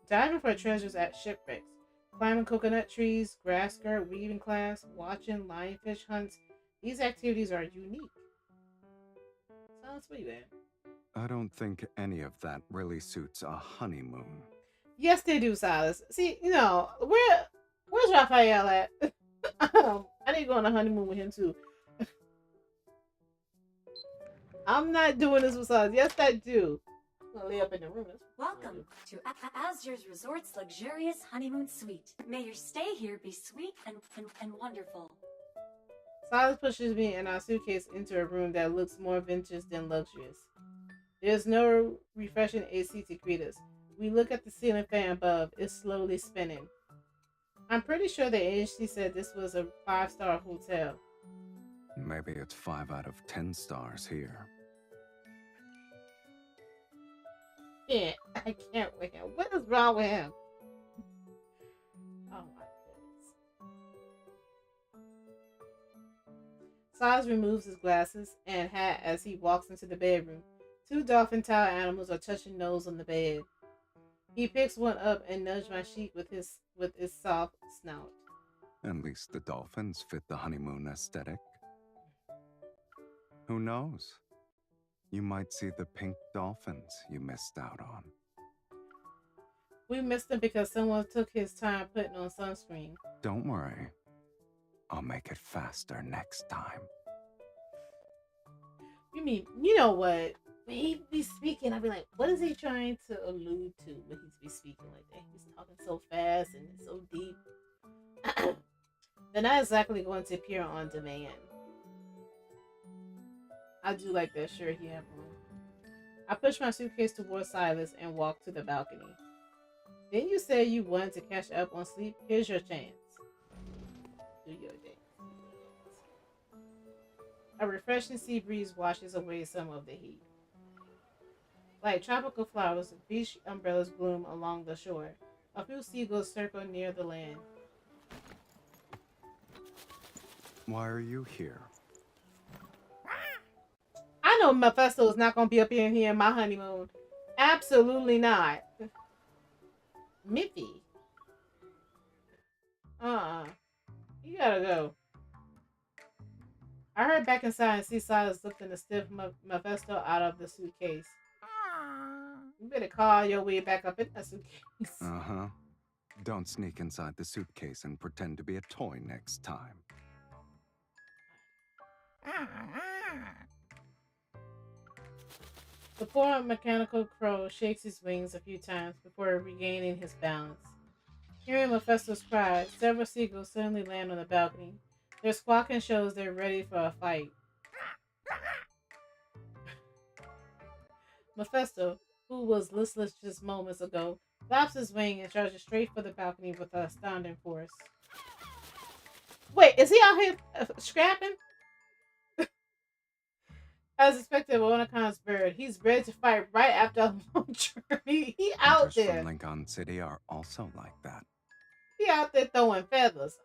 Diving for treasures at shipwrecks, climbing coconut trees, grass skirt weaving class, watching lionfish hunts. These activities are unique. Sounds sweet, man. I don't think any of that really suits a honeymoon. Yes, they do, Silas. See, where's Rafayel at? I need to go on a honeymoon with him too. I'm not doing this with Silas. Yes, I do. gonna lay up in the room. Welcome to Azur's Resort's luxurious honeymoon suite. May your stay here be sweet and wonderful. Silas pushes me and our suitcase into a room that looks more vintage than luxurious. There's no refreshing AC to greet us. We look at the ceiling fan above. It's slowly spinning. I'm pretty sure the agency said this was a 5-star hotel. Maybe it's 5 out of 10 stars here. Yeah, I can't with him. What is wrong with him? Oh my goodness. Silas removes his glasses and hat as he walks into the bedroom. 2 dolphin-tail animals are touching nose on the bed. He picks one up and nudges my sheet with his soft snout. At least the dolphins fit the honeymoon aesthetic. Who knows? You might see the pink dolphins you missed out on. We missed them because someone took his time putting on sunscreen. Don't worry. I'll make it faster next time. You mean, you know what? When he be speaking, I'd be like, what is he trying to allude to when he be speaking like that? He's talking so fast and so deep. They're not exactly going to appear on demand. I do like that shirt he had on. I push my suitcase towards Silas and walk to the balcony. Didn't you say you wanted to catch up on sleep? Here's your chance. Do your dance. A refreshing sea breeze washes away some of the heat. Like tropical flowers, beach umbrellas bloom along the shore. A few seagulls circle near the land. Why are you here? I know Mephisto is not going to be up in here in my honeymoon. Absolutely not. Miffy. You gotta go. I heard back inside and see Silas lifting a stiff Mephisto out of the suitcase. You better call your way back up in that suitcase. Uh-huh. Don't sneak inside the suitcase and pretend to be a toy next time. The poor mechanical crow shakes his wings a few times before regaining his balance. Hearing Mephisto's cry, several seagulls suddenly land on the balcony. Their squawking shows they're ready for a fight. Mephisto, who was listless just moments ago, flaps his wing and charges straight for the balcony with astounding force. Wait, is he out here scrapping? As expected, Wanacon's bird, he's ready to fight right after a long journey. He out Hunters there. from Lincoln City are also like that. He out there throwing feathers.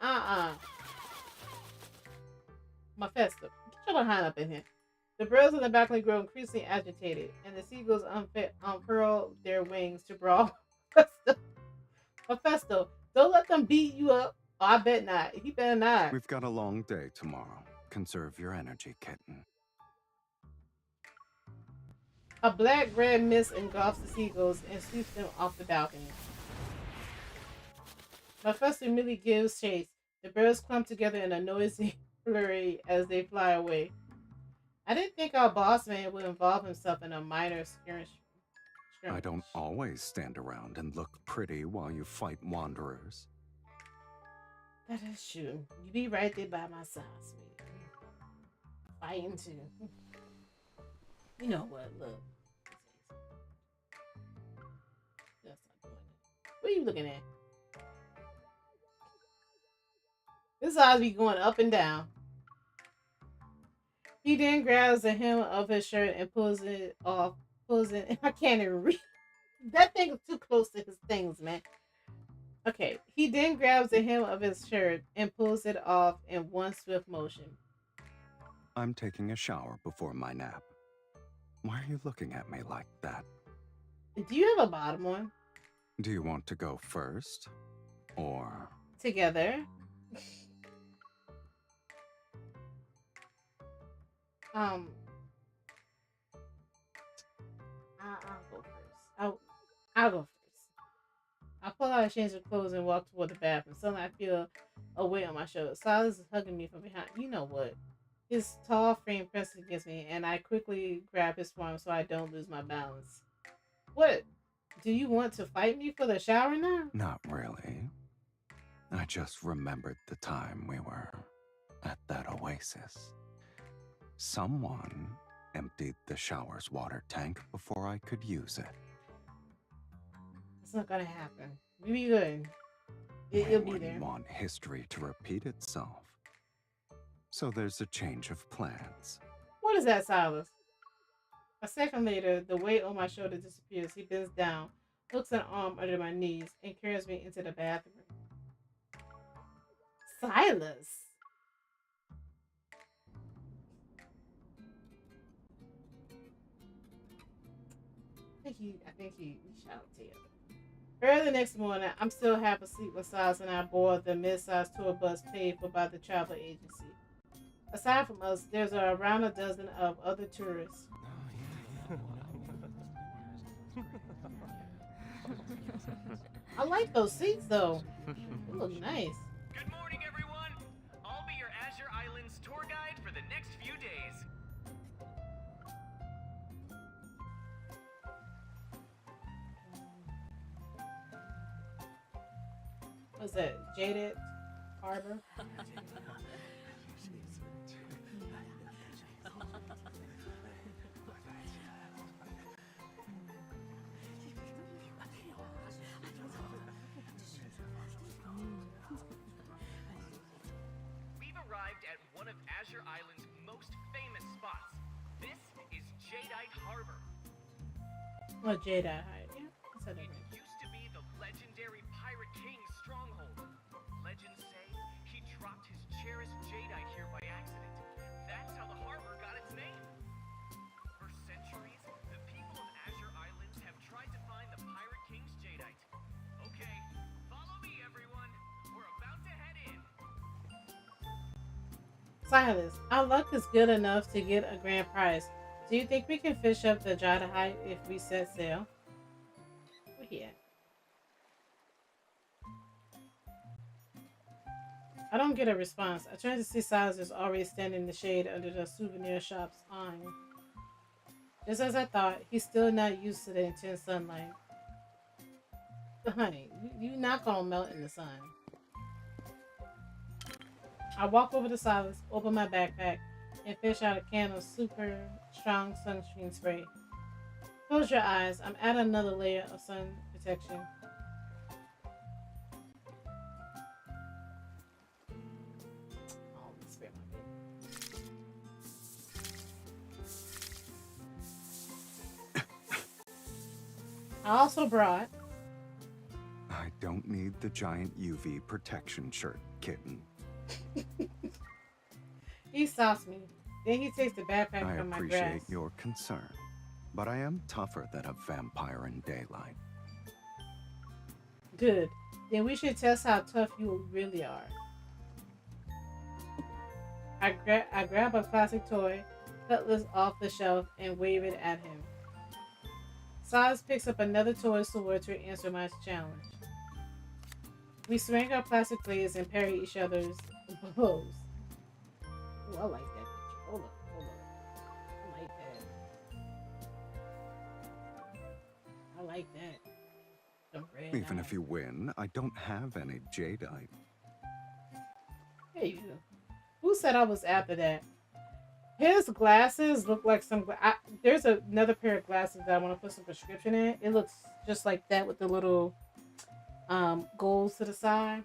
Mephisto, get your behind up in here. The birds on the balcony grow increasingly agitated, and the seagulls unfurl their wings to brawl. Mephisto, don't let them beat you up. Oh, I bet not. He better not. We've got a long day tomorrow. Conserve your energy, kitten. A black-red mist engulfs the seagulls and sweeps them off the balcony. Mephisto immediately gives chase. The birds clump together in a noisy flurry as they fly away. I didn't think our boss man would involve himself in a minor skirmish. I don't always stand around and look pretty while you fight wanderers. That is true. You be right there by my side, sweetie. Fighting too. You know what? Look. That's not doing it. What are you looking at? His eyes be going up and down. He then grabs the hem of his shirt and pulls it off. I can't even read. That thing is too close to his things, man. Okay. He then grabs the hem of his shirt and pulls it off in one swift motion. I'm taking a shower before my nap. Why are you looking at me like that? Do you have a bottom on? Do you want to go first? Or... Together? I'll go first. I'll go first. I pull out a change of clothes and walk toward the bathroom. Suddenly I feel a weight on my shoulders. Silas is hugging me from behind. You know what? His tall frame presses against me, and I quickly grab his forearm so I don't lose my balance. What? Do you want to fight me for the shower now? Not really. I just remembered the time we were at that oasis. Someone emptied the shower's water tank before I could use it. It's not gonna happen. You be good. We It'll be wouldn't there. want history to repeat itself. So there's a change of plans. What is that, Silas? A second later, the weight on my shoulder disappears. He bends down, hooks an arm under my knees, and carries me into the bathroom. Silas! I think he shouted together. Early the next morning, I'm still half asleep when Silas and I board the mid-sized tour bus paid for by the travel agency. Aside from us, there's around a dozen of other tourists. I like those seats though. They look nice. Good morning, everyone. I'll be your Azure Islands tour guide for the next few days. What's that? Jaded Harbor? We've arrived at one of Azure Island's most famous spots. This is Jadeite Harbor. Oh, Jaded Harbor. Yeah, I said that It right. used to be the legendary Pirate King's stronghold. Legends say he dropped his cherished jadeite here by accident. That's how the harbor got its name. For centuries, the people of Azure Islands have tried to find the Pirate King's jadeite. Okay, follow me, everyone. We're about to head in. Silas, our luck is good enough to get a grand prize. Do you think we can fish up the Jadahite if we set sail? Where he at? I don't get a response. I turn to see Silas is already standing in the shade under the souvenir shop's awning. Just as I thought, he's still not used to the intense sunlight. But honey, you're not gonna melt in the sun. I walk over to Silas, open my backpack, and fish out a can of super strong sunscreen spray. Close your eyes. I'm adding another layer of sun protection. Oh, spray my bit. I also brought. I don't need the giant UV protection shirt, kitten. He stops me. Then he takes the backpack I from my appreciate grasp. your concern, but I am tougher than a vampire in daylight. Good. Then we should test how tough you really are. I grab a classic toy, cutlass off the shelf, and wave it at him. Silas picks up another toy sword to answer my challenge. We swing our plastic blades and parry each other's blows. Ooh, I like that picture. Hold up. I like that. I like that. Some red Even if eyes. you win, I don't have any jadeite. Hey, you. Who said I was after that? His glasses look like some. There's another pair of glasses that I want to put some prescription in. It looks just like that with the little goals to the side.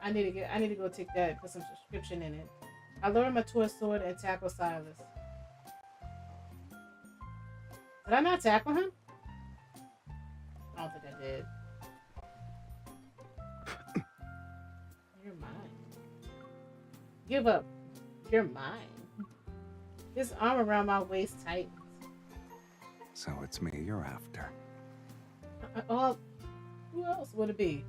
I need to go take that and put some prescription in it. I lower my toy sword and tackle Silas. Did I not tackle him? I don't think I did. You're mine. Give up. You're mine. His arm around my waist tightens. So it's me you're after. Who else would it be?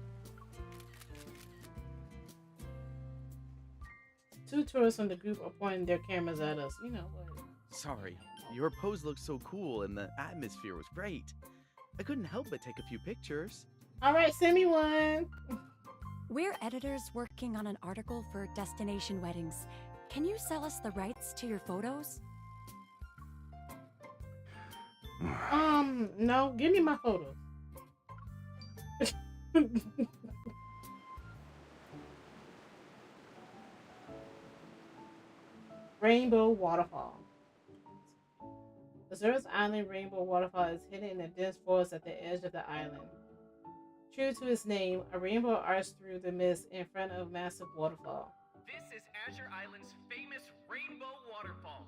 Two tourists from the group are pointing their cameras at us. You know what? Sorry, your pose looked so cool and the atmosphere was great. I couldn't help but take a few pictures. All right, send me one. We're editors working on an article for Destination Weddings. Can you sell us the rights to your photos? No, give me my photos. Rainbow Waterfall. Azura's Island Rainbow Waterfall is hidden in a dense forest at the edge of the island. True to its name, a rainbow arcs through the mist in front of a massive waterfall. This is Azure Island's famous Rainbow Waterfall.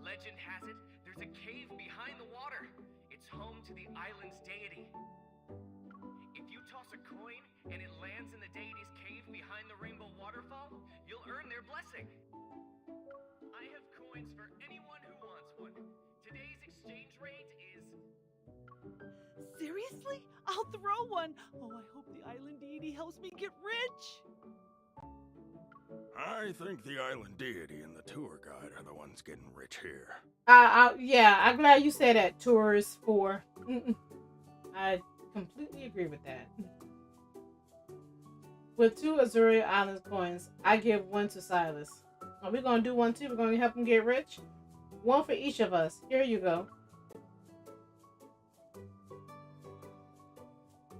Legend has it, there's a cave behind the water. It's home to the island's deity. If you toss a coin and it lands in the deity's cave behind the Rainbow Waterfall, you'll earn their blessing. I have coins for anyone who wants one. Today's exchange rate is... Seriously? I'll throw one. Oh, I hope the island deity helps me get rich. I think the island deity and the tour guide are the ones getting rich here. Yeah, I'm glad you said that. Tourist 4. I completely agree with that. With 2 Azure Island coins, I give 1 to Silas. Are we gonna do 1 too? We're gonna help him get rich? 1 for each of us. Here you go.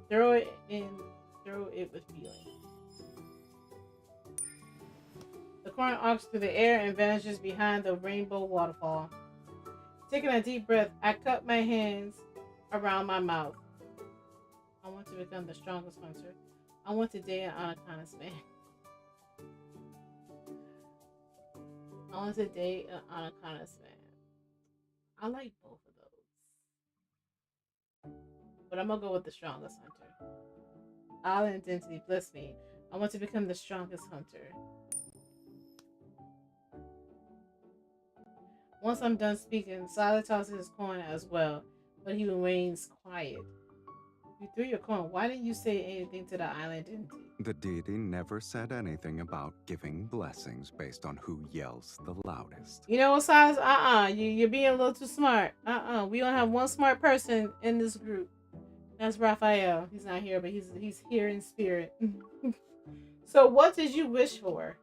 Throw it with feeling. The coin arcs through the air and vanishes behind the rainbow waterfall. Taking a deep breath, I cup my hands around my mouth. I want to become the strongest hunter. I want to date an Anaconda's man. I want to date an Anaconda's man. I like both of those. But I'm gonna go with the strongest hunter. Island identity, bless me. I want to become the strongest hunter. Once I'm done speaking, Silas tosses his coin as well, but he remains quiet. You threw your coin. Why didn't you say anything to the island identity? The deity never said anything about giving blessings based on who yells the loudest. You know what, Silas? You're being a little too smart. We don't have one smart person in this group. That's Rafayel. He's not here, but he's here in spirit. So what did you wish for?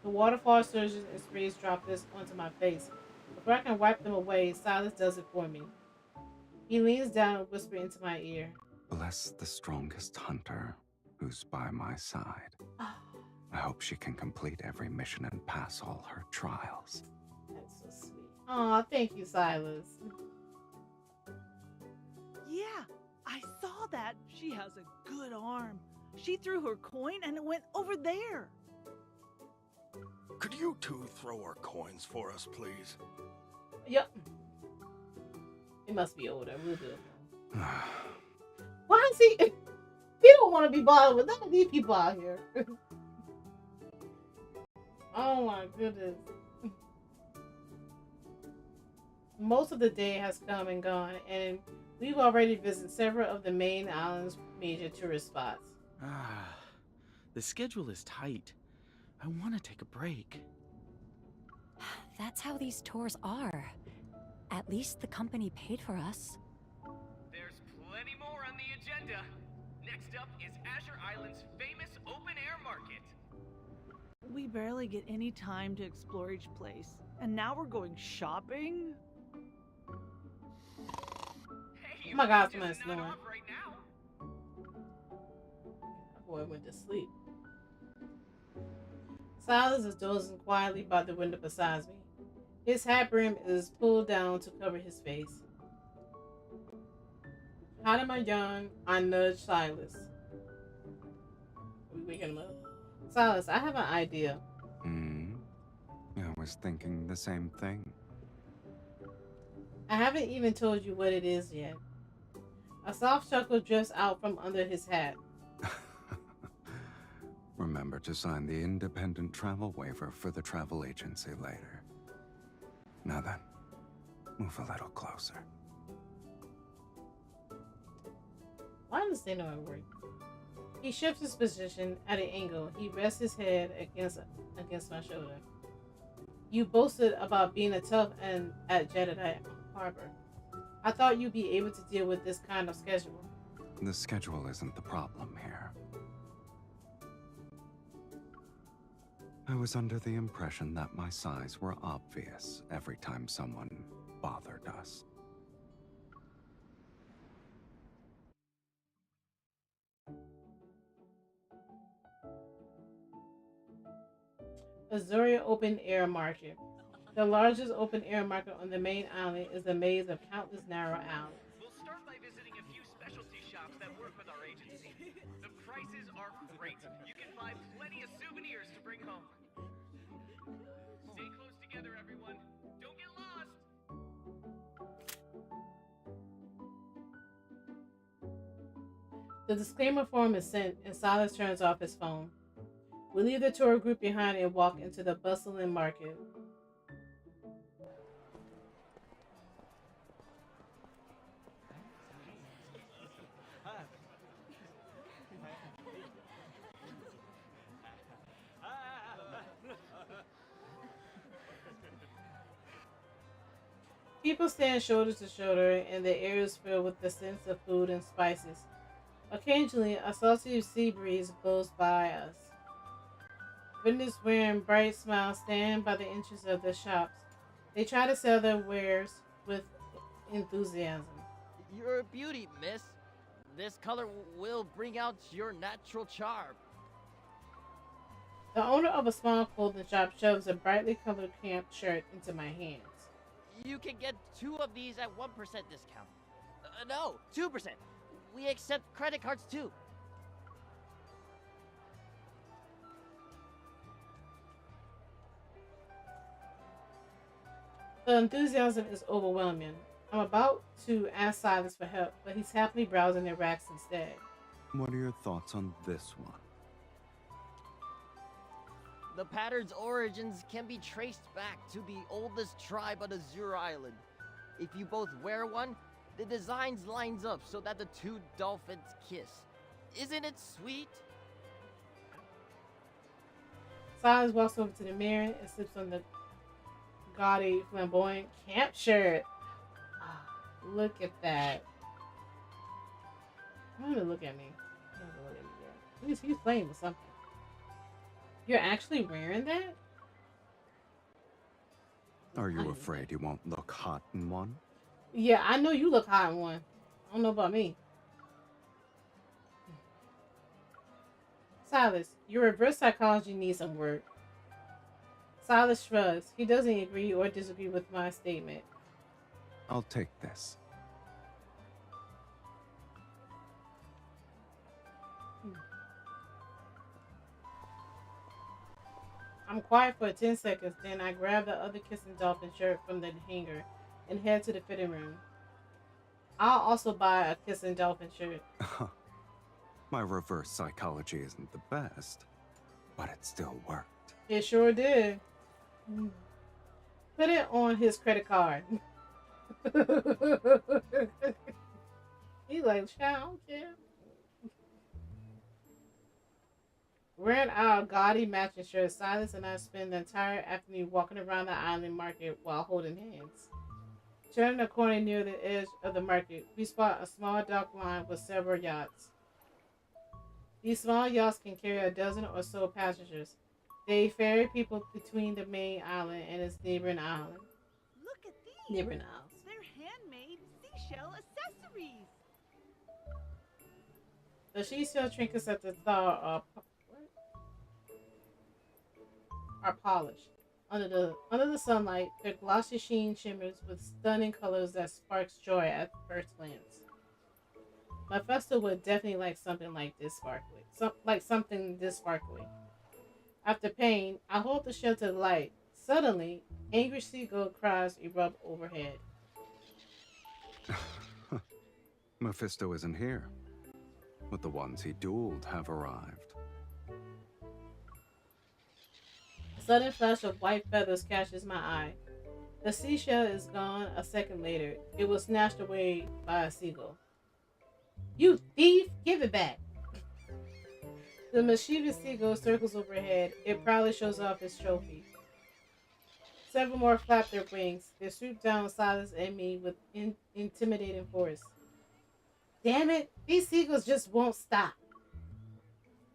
The waterfall surges and sprays droplets onto my face. Before I can wipe them away, Silas does it for me. He leans down and whispers into my ear. Bless the strongest hunter who's by my side. I hope she can complete every mission and pass all her trials. That's so sweet. Aw, thank you, Silas. Yeah, I saw that. She has a good arm. She threw her coin and it went over there. Could you two throw our coins for us, please? Yep. It must be older. We'll do it. Why is he? He don't want to be bothered with none of these people out here. Oh my goodness. Most of the day has come and gone, and we've already visited several of the main island's major tourist spots. The schedule is tight. I want to take a break. That's how these tours are. At least the company paid for us. There's plenty more on the agenda. Next up is Azure Island's famous open-air market. We barely get any time to explore each place. And now we're going shopping? Hey, Oh my God, your somebody's wages are not snoring. off right now. That boy went to sleep. Silas is dozing quietly by the window beside me. His hat brim is pulled down to cover his face. Hiding my yawn, I nudge Silas. Are we waking him up? Silas, I have an idea. I was thinking the same thing. I haven't even told you what it is yet. A soft chuckle drifts out from under his hat. Remember to sign the independent travel waiver for the travel agency later. Now then, move a little closer. Why does they know I work? He shifts his position at an angle. He rests his head against my shoulder. You boasted about being a tough end at Jedediah Harbor. I thought you'd be able to deal with this kind of schedule. The schedule isn't the problem here. I was under the impression that my size were obvious every time someone bothered us. Azuria Open Air Market. The largest open air market on the main island is a maze of countless narrow alleys. We'll start by visiting a few specialty shops that work with our agency. The prices are great. You can buy plenty of souvenirs to bring home. Stay close together, everyone. Don't get lost. The disclaimer form is sent, and Silas turns off his phone. We leave the tour group behind and walk into the bustling market. People stand shoulder to shoulder, and the air is filled with the scents of food and spices. Occasionally, a salty sea breeze blows by us. Vendors wearing bright smiles stand by the entrance of the shops. They try to sell their wares with enthusiasm. You're a beauty, miss. This color will bring out your natural charm. The owner of a small clothing shop shoves a brightly colored camp shirt into my hands. You can get 2 of these at 1% discount. No, 2%. We accept credit cards too. The enthusiasm is overwhelming. I'm about to ask Silas for help, but he's happily browsing the racks instead. What are your thoughts on this one? The pattern's origins can be traced back to the oldest tribe on Azure Island. If you both wear one, the designs lines up so that the 2 dolphins kiss. Isn't it sweet? Silas walks over to the mirror and slips on the gaudy, flamboyant camp shirt. Oh, look at that. I want to look at me. He's playing with something. You're actually wearing that? Are you afraid you won't look hot in one? Yeah, I know you look hot in one. I don't know about me. Silas, your reverse psychology needs some work. Silas shrugs. He doesn't agree or disagree with my statement. I'll take this. I'm quiet for 10 seconds, then I grab the other Kissing Dolphin shirt from the hanger and head to the fitting room. I'll also buy a Kissing Dolphin shirt. My reverse psychology isn't the best, but it still worked. It sure did. Put it on his credit card. He's like, I don't care. Wearing our gaudy matching shirts, Silas and I spend the entire afternoon walking around the island market while holding hands. Turning a corner near the edge of the market, we spot a small dock line with several yachts. These small yachts can carry a dozen or so passengers. They ferry people between the main island and its neighboring island. Look at these. Neighboring isles. They're handmade seashell accessories. The seashell trinkets at the star are polished. Under the sunlight, their glossy sheen shimmers with stunning colors that sparks joy at first glance. Mephisto would definitely like something like this sparkly. Something this sparkly. After paying, I hold the shell to the light. Suddenly, angry seagull cries erupt overhead. Mephisto isn't here, but the ones he dueled have arrived. A sudden flash of white feathers catches my eye. The seashell is gone a second later. It was snatched away by a seagull. You thief! Give it back! The mischievous seagull circles overhead. It proudly shows off its trophy. Several more flap their wings. They swoop down Silas and me with intimidating force. Damn it! These seagulls just won't stop.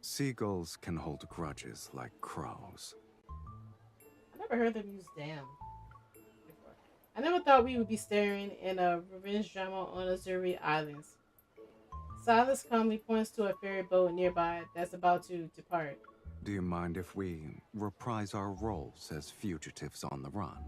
Seagulls can hold grudges like crows. I never heard them use damn before. I never thought we would be staring in a revenge drama on Azuri Islands. Silas calmly points to a ferry boat nearby that's about to depart. Do you mind if we reprise our roles as fugitives on the run?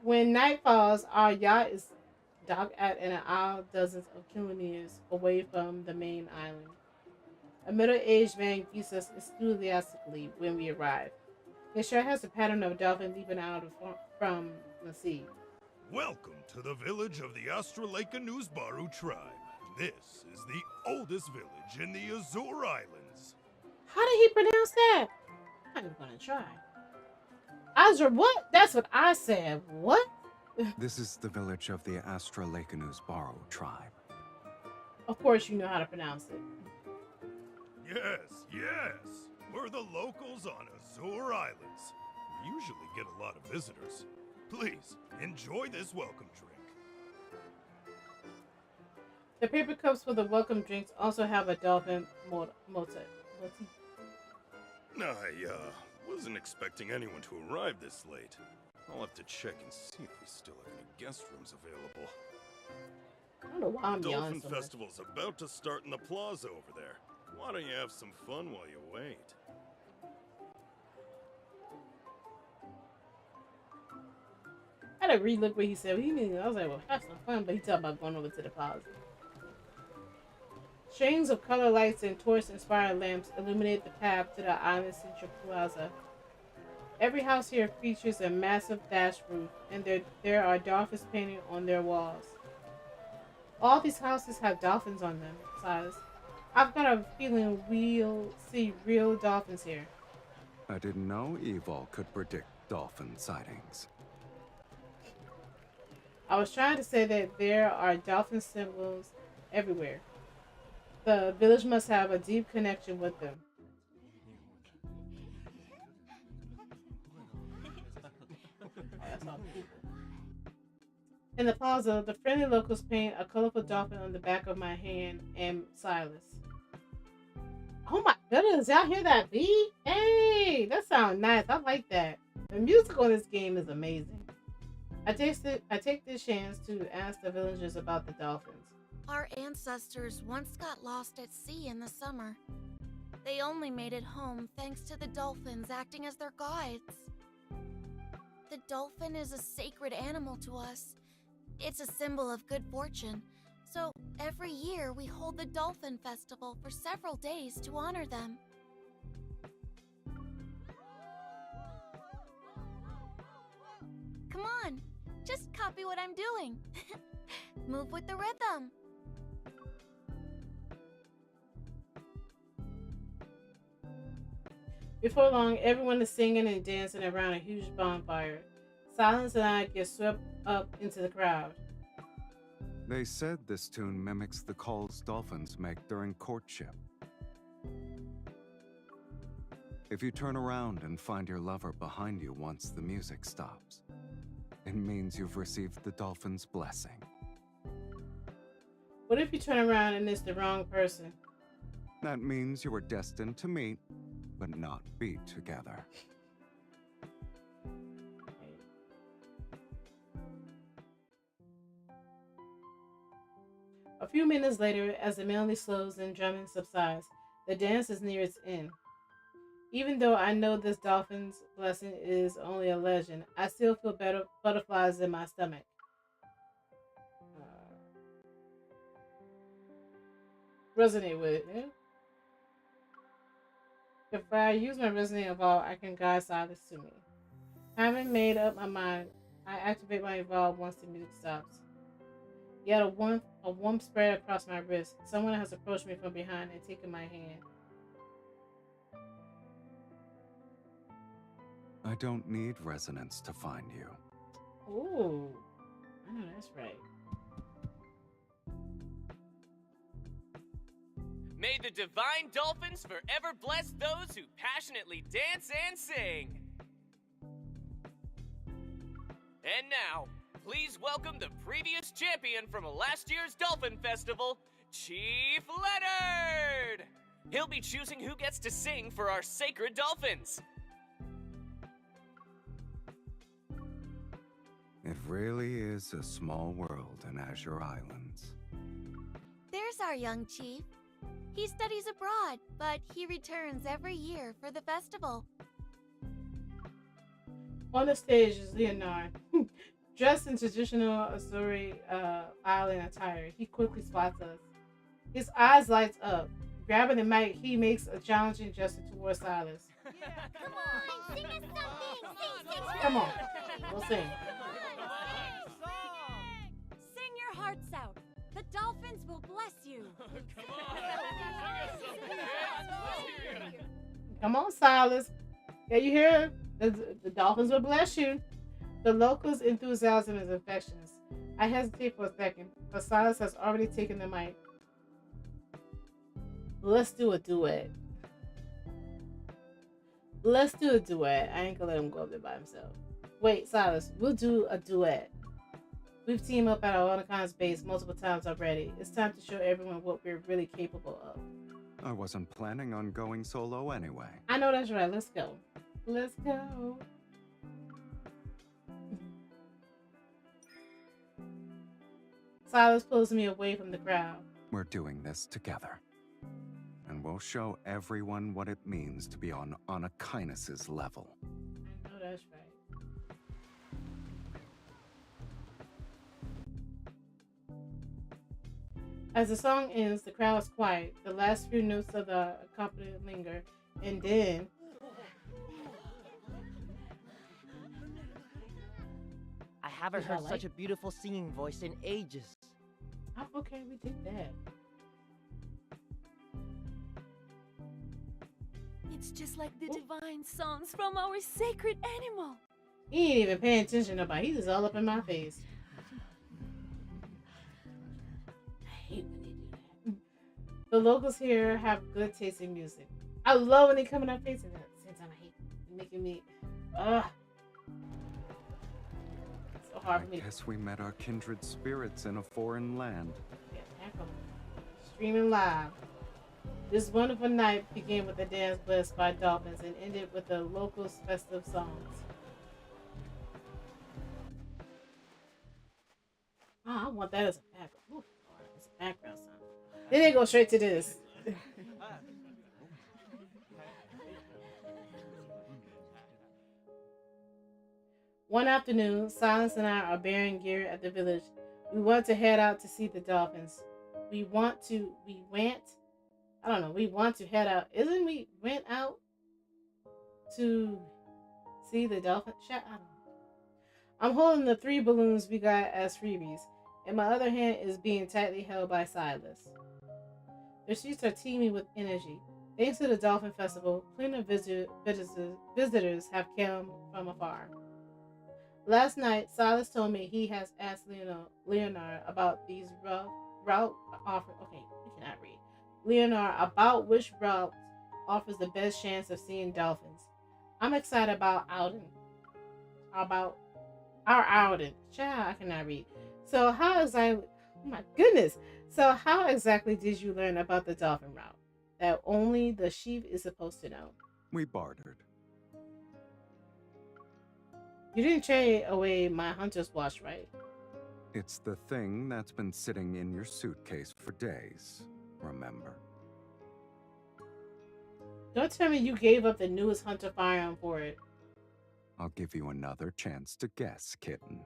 When night falls, our yacht is docked at an isle dozens of kilometers away from the main island. A middle-aged man greets us enthusiastically when we arrive. His shirt has a pattern of a dolphin leaping out from the sea. Welcome to the village of the Astroleka Newsbaru tribe. This is the oldest village in the Azure Islands. How did he pronounce that? I'm not even gonna try. Azure, what? That's what I said. What? This is the village of the Astralekanus Baro tribe. Of course you know how to pronounce it. Yes, yes. We're the locals on Azure Islands. We usually get a lot of visitors. Please, enjoy this welcome drink. The paper cups for the welcome drinks also have a dolphin motif. I wasn't expecting anyone to arrive this late. I'll have to check and see if we still have any guest rooms available. I don't know why I'm Dolphin yawning so much. Festival's about to start in the plaza over there. Why don't you have some fun while you wait? I had to relook what he said. I was like, well, have some fun, but he talking about going over to the plaza. Strings of color lights and torch-inspired lamps illuminate the path to the island's central plaza. Every house here features a massive thatched roof, and there are dolphins painted on their walls. All these houses have dolphins on them, Silas. I've got a feeling we'll see real dolphins here. I didn't know Evil could predict dolphin sightings. I was trying to say that there are dolphin symbols everywhere. The village must have a deep connection with them. In the plaza, the friendly locals paint a colorful dolphin on the back of my hand and Silas. Oh my goodness, y'all hear that beat? Hey, that sounds nice. I like that. The music on this game is amazing. I take this chance to ask the villagers about the dolphins. Our ancestors once got lost at sea in the summer. They only made it home thanks to the dolphins acting as their guides. The dolphin is a sacred animal to us. It's a symbol of good fortune. So every year we hold the Dolphin Festival for several days to honor them. Come on, just copy what I'm doing. Move with the rhythm. Before long, everyone is singing and dancing around a huge bonfire. Silence and I get swept up into the crowd. They said this tune mimics the calls dolphins make during courtship. If you turn around and find your lover behind you once the music stops, it means you've received the dolphin's blessing. What if you turn around and it's the wrong person? That means you were destined to meet, but not be together. A few minutes later, as the melody slows and drumming subsides, the dance is near its end. Even though I know this dolphin's blessing is only a legend, I still feel butterflies in my stomach. Resonate with it, yeah? If I use my resonate evolve, I can guide Silas to me. Having made up my mind, I activate my evolve once the music stops. Yet a warmth spread across my wrist. Someone has approached me from behind and taken my hand. I don't need resonance to find you. Ooh, I know that's right. May the divine dolphins forever bless those who passionately dance and sing. And now, Please welcome the previous champion from last year's Dolphin Festival, Chief Leonard! He'll be choosing who gets to sing for our sacred dolphins. It really is a small world in Azure Islands. There's our young chief. He studies abroad, but he returns every year for the festival. On the stage is Leonard. Dressed in traditional Azuri island attire, he quickly spots us. His eyes lights up. Grabbing the mic, he makes a challenging gesture towards Silas. Come on, sing us something! Sing! Come on, we'll sing. Sing your hearts out. The dolphins will bless you. Come on, Silas. Can you hear? The dolphins will bless you. The locals' enthusiasm is infectious. I hesitate for a second, but Silas has already taken the mic. Let's do a duet. Let's do a duet. I ain't gonna let him go up there by himself. Wait, Silas, we'll do a duet. We've teamed up at our Onacon's base multiple times already. It's time to show everyone what we're really capable of. I wasn't planning on going solo anyway. I know that's right. Let's go. Let's go. Silas pulls me away from the crowd. We're doing this together. And we'll show everyone what it means to be on Onakinus' level. I know that's right. As the song ends, the crowd is quiet. The last few notes of the accompaniment linger, and then I haven't heard such a beautiful singing voice in ages. how okay we did that. It's just like the divine songs from our sacred animal. He ain't even paying attention to nobody. He's just all up in my face. I hate when they do that. The locals here have good taste in music. I love when they come in our face, and at the same time, I hate it. Making me, so hard for me. I guess we met our kindred spirits in a foreign land. Get back on. Streaming live. This wonderful night began with a dance blessed by dolphins and ended with the locals' festive songs. Oh, I want that as a background. Ooh, as a background song. Then they go straight to this. One afternoon, Silence and I are bearing gear at the village. We want to head out to see the dolphins. We want to head out. Isn't we went out to see the dolphin? I don't know. I'm holding the 3 balloons we got as freebies, and my other hand is being tightly held by Silas. Their streets are teeming with energy. Thanks to the Dolphin Festival, plenty of visitors have come from afar. Last night, Silas told me he has asked Leonard about these route offers. Okay, we cannot read. Leonard about which route offers the best chance of seeing dolphins. I'm excited about our outing. Child, I cannot read. So how exactly? Oh my goodness! So how exactly did you learn about the dolphin route that only the chief is supposed to know? We bartered. You didn't trade away my hunter's watch, right? It's the thing that's been sitting in your suitcase for days, remember? Don't tell me you gave up the newest hunter firearm for it. I'll give you another chance to guess, kitten.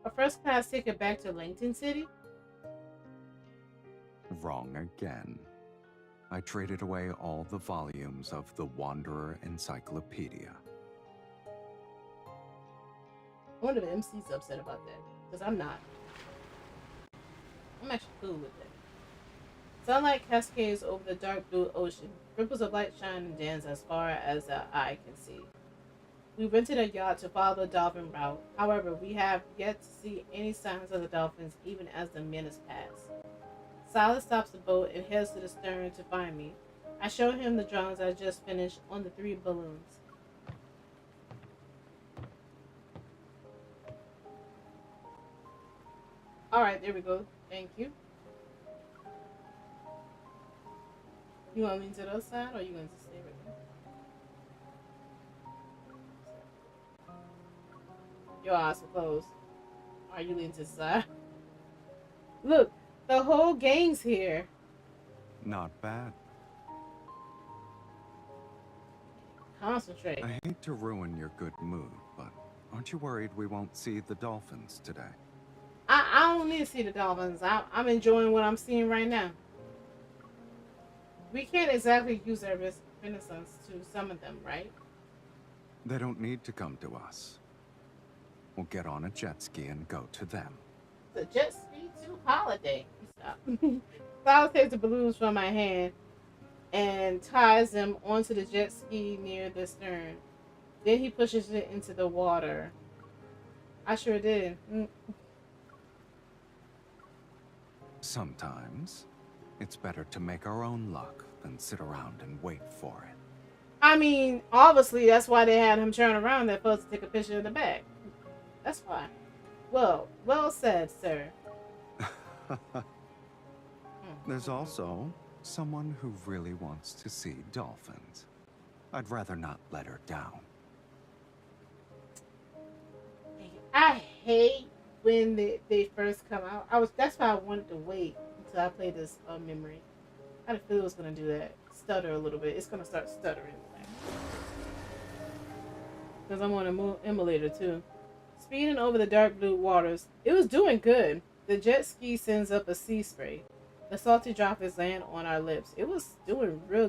A first-class ticket back to Langton City? Wrong again. I traded away all the volumes of the Wanderer Encyclopedia. I wonder if MC's upset about that, because I'm not. I'm actually cool with it. Sunlight cascades over the dark blue ocean. Ripples of light shine and dance as far as the eye can see. We rented a yacht to follow the dolphin route. However, we have yet to see any signs of the dolphins even as the minutes pass. Silas stops the boat and heads to the stern to find me. I show him the drawings I just finished on the 3 balloons. All right, there we go. Thank you. You want me to the other side, or you going to stay right there? Your eyes are closed. Are you leaning to the side? Look, the whole gang's here. Not bad. Concentrate. I hate to ruin your good mood, but aren't you worried we won't see the dolphins today? I don't need to see the dolphins. I'm enjoying what I'm seeing right now. We can't exactly use our renaissance to summon them, right? They don't need to come to us. We'll get on a jet ski and go to them. The jet ski to Holiday. Stop. Silas takes the balloons from my hand and ties them onto the jet ski near the stern. Then he pushes it into the water. I sure did. Sometimes, it's better to make our own luck than sit around and wait for it. I mean, obviously, that's why they had him turn around there for us to take a picture of the bag. That's why. Well said, sir. There's also someone who really wants to see dolphins. I'd rather not let her down. I hate when they first come out. That's why I wanted to wait until I played this memory. I had a feel it was gonna do that. Stutter a little bit. It's gonna start stuttering. Because I'm on an emulator too. Speeding over the dark blue waters, it was doing good. The jet ski sends up a sea spray. The salty droplets land on our lips. It was doing real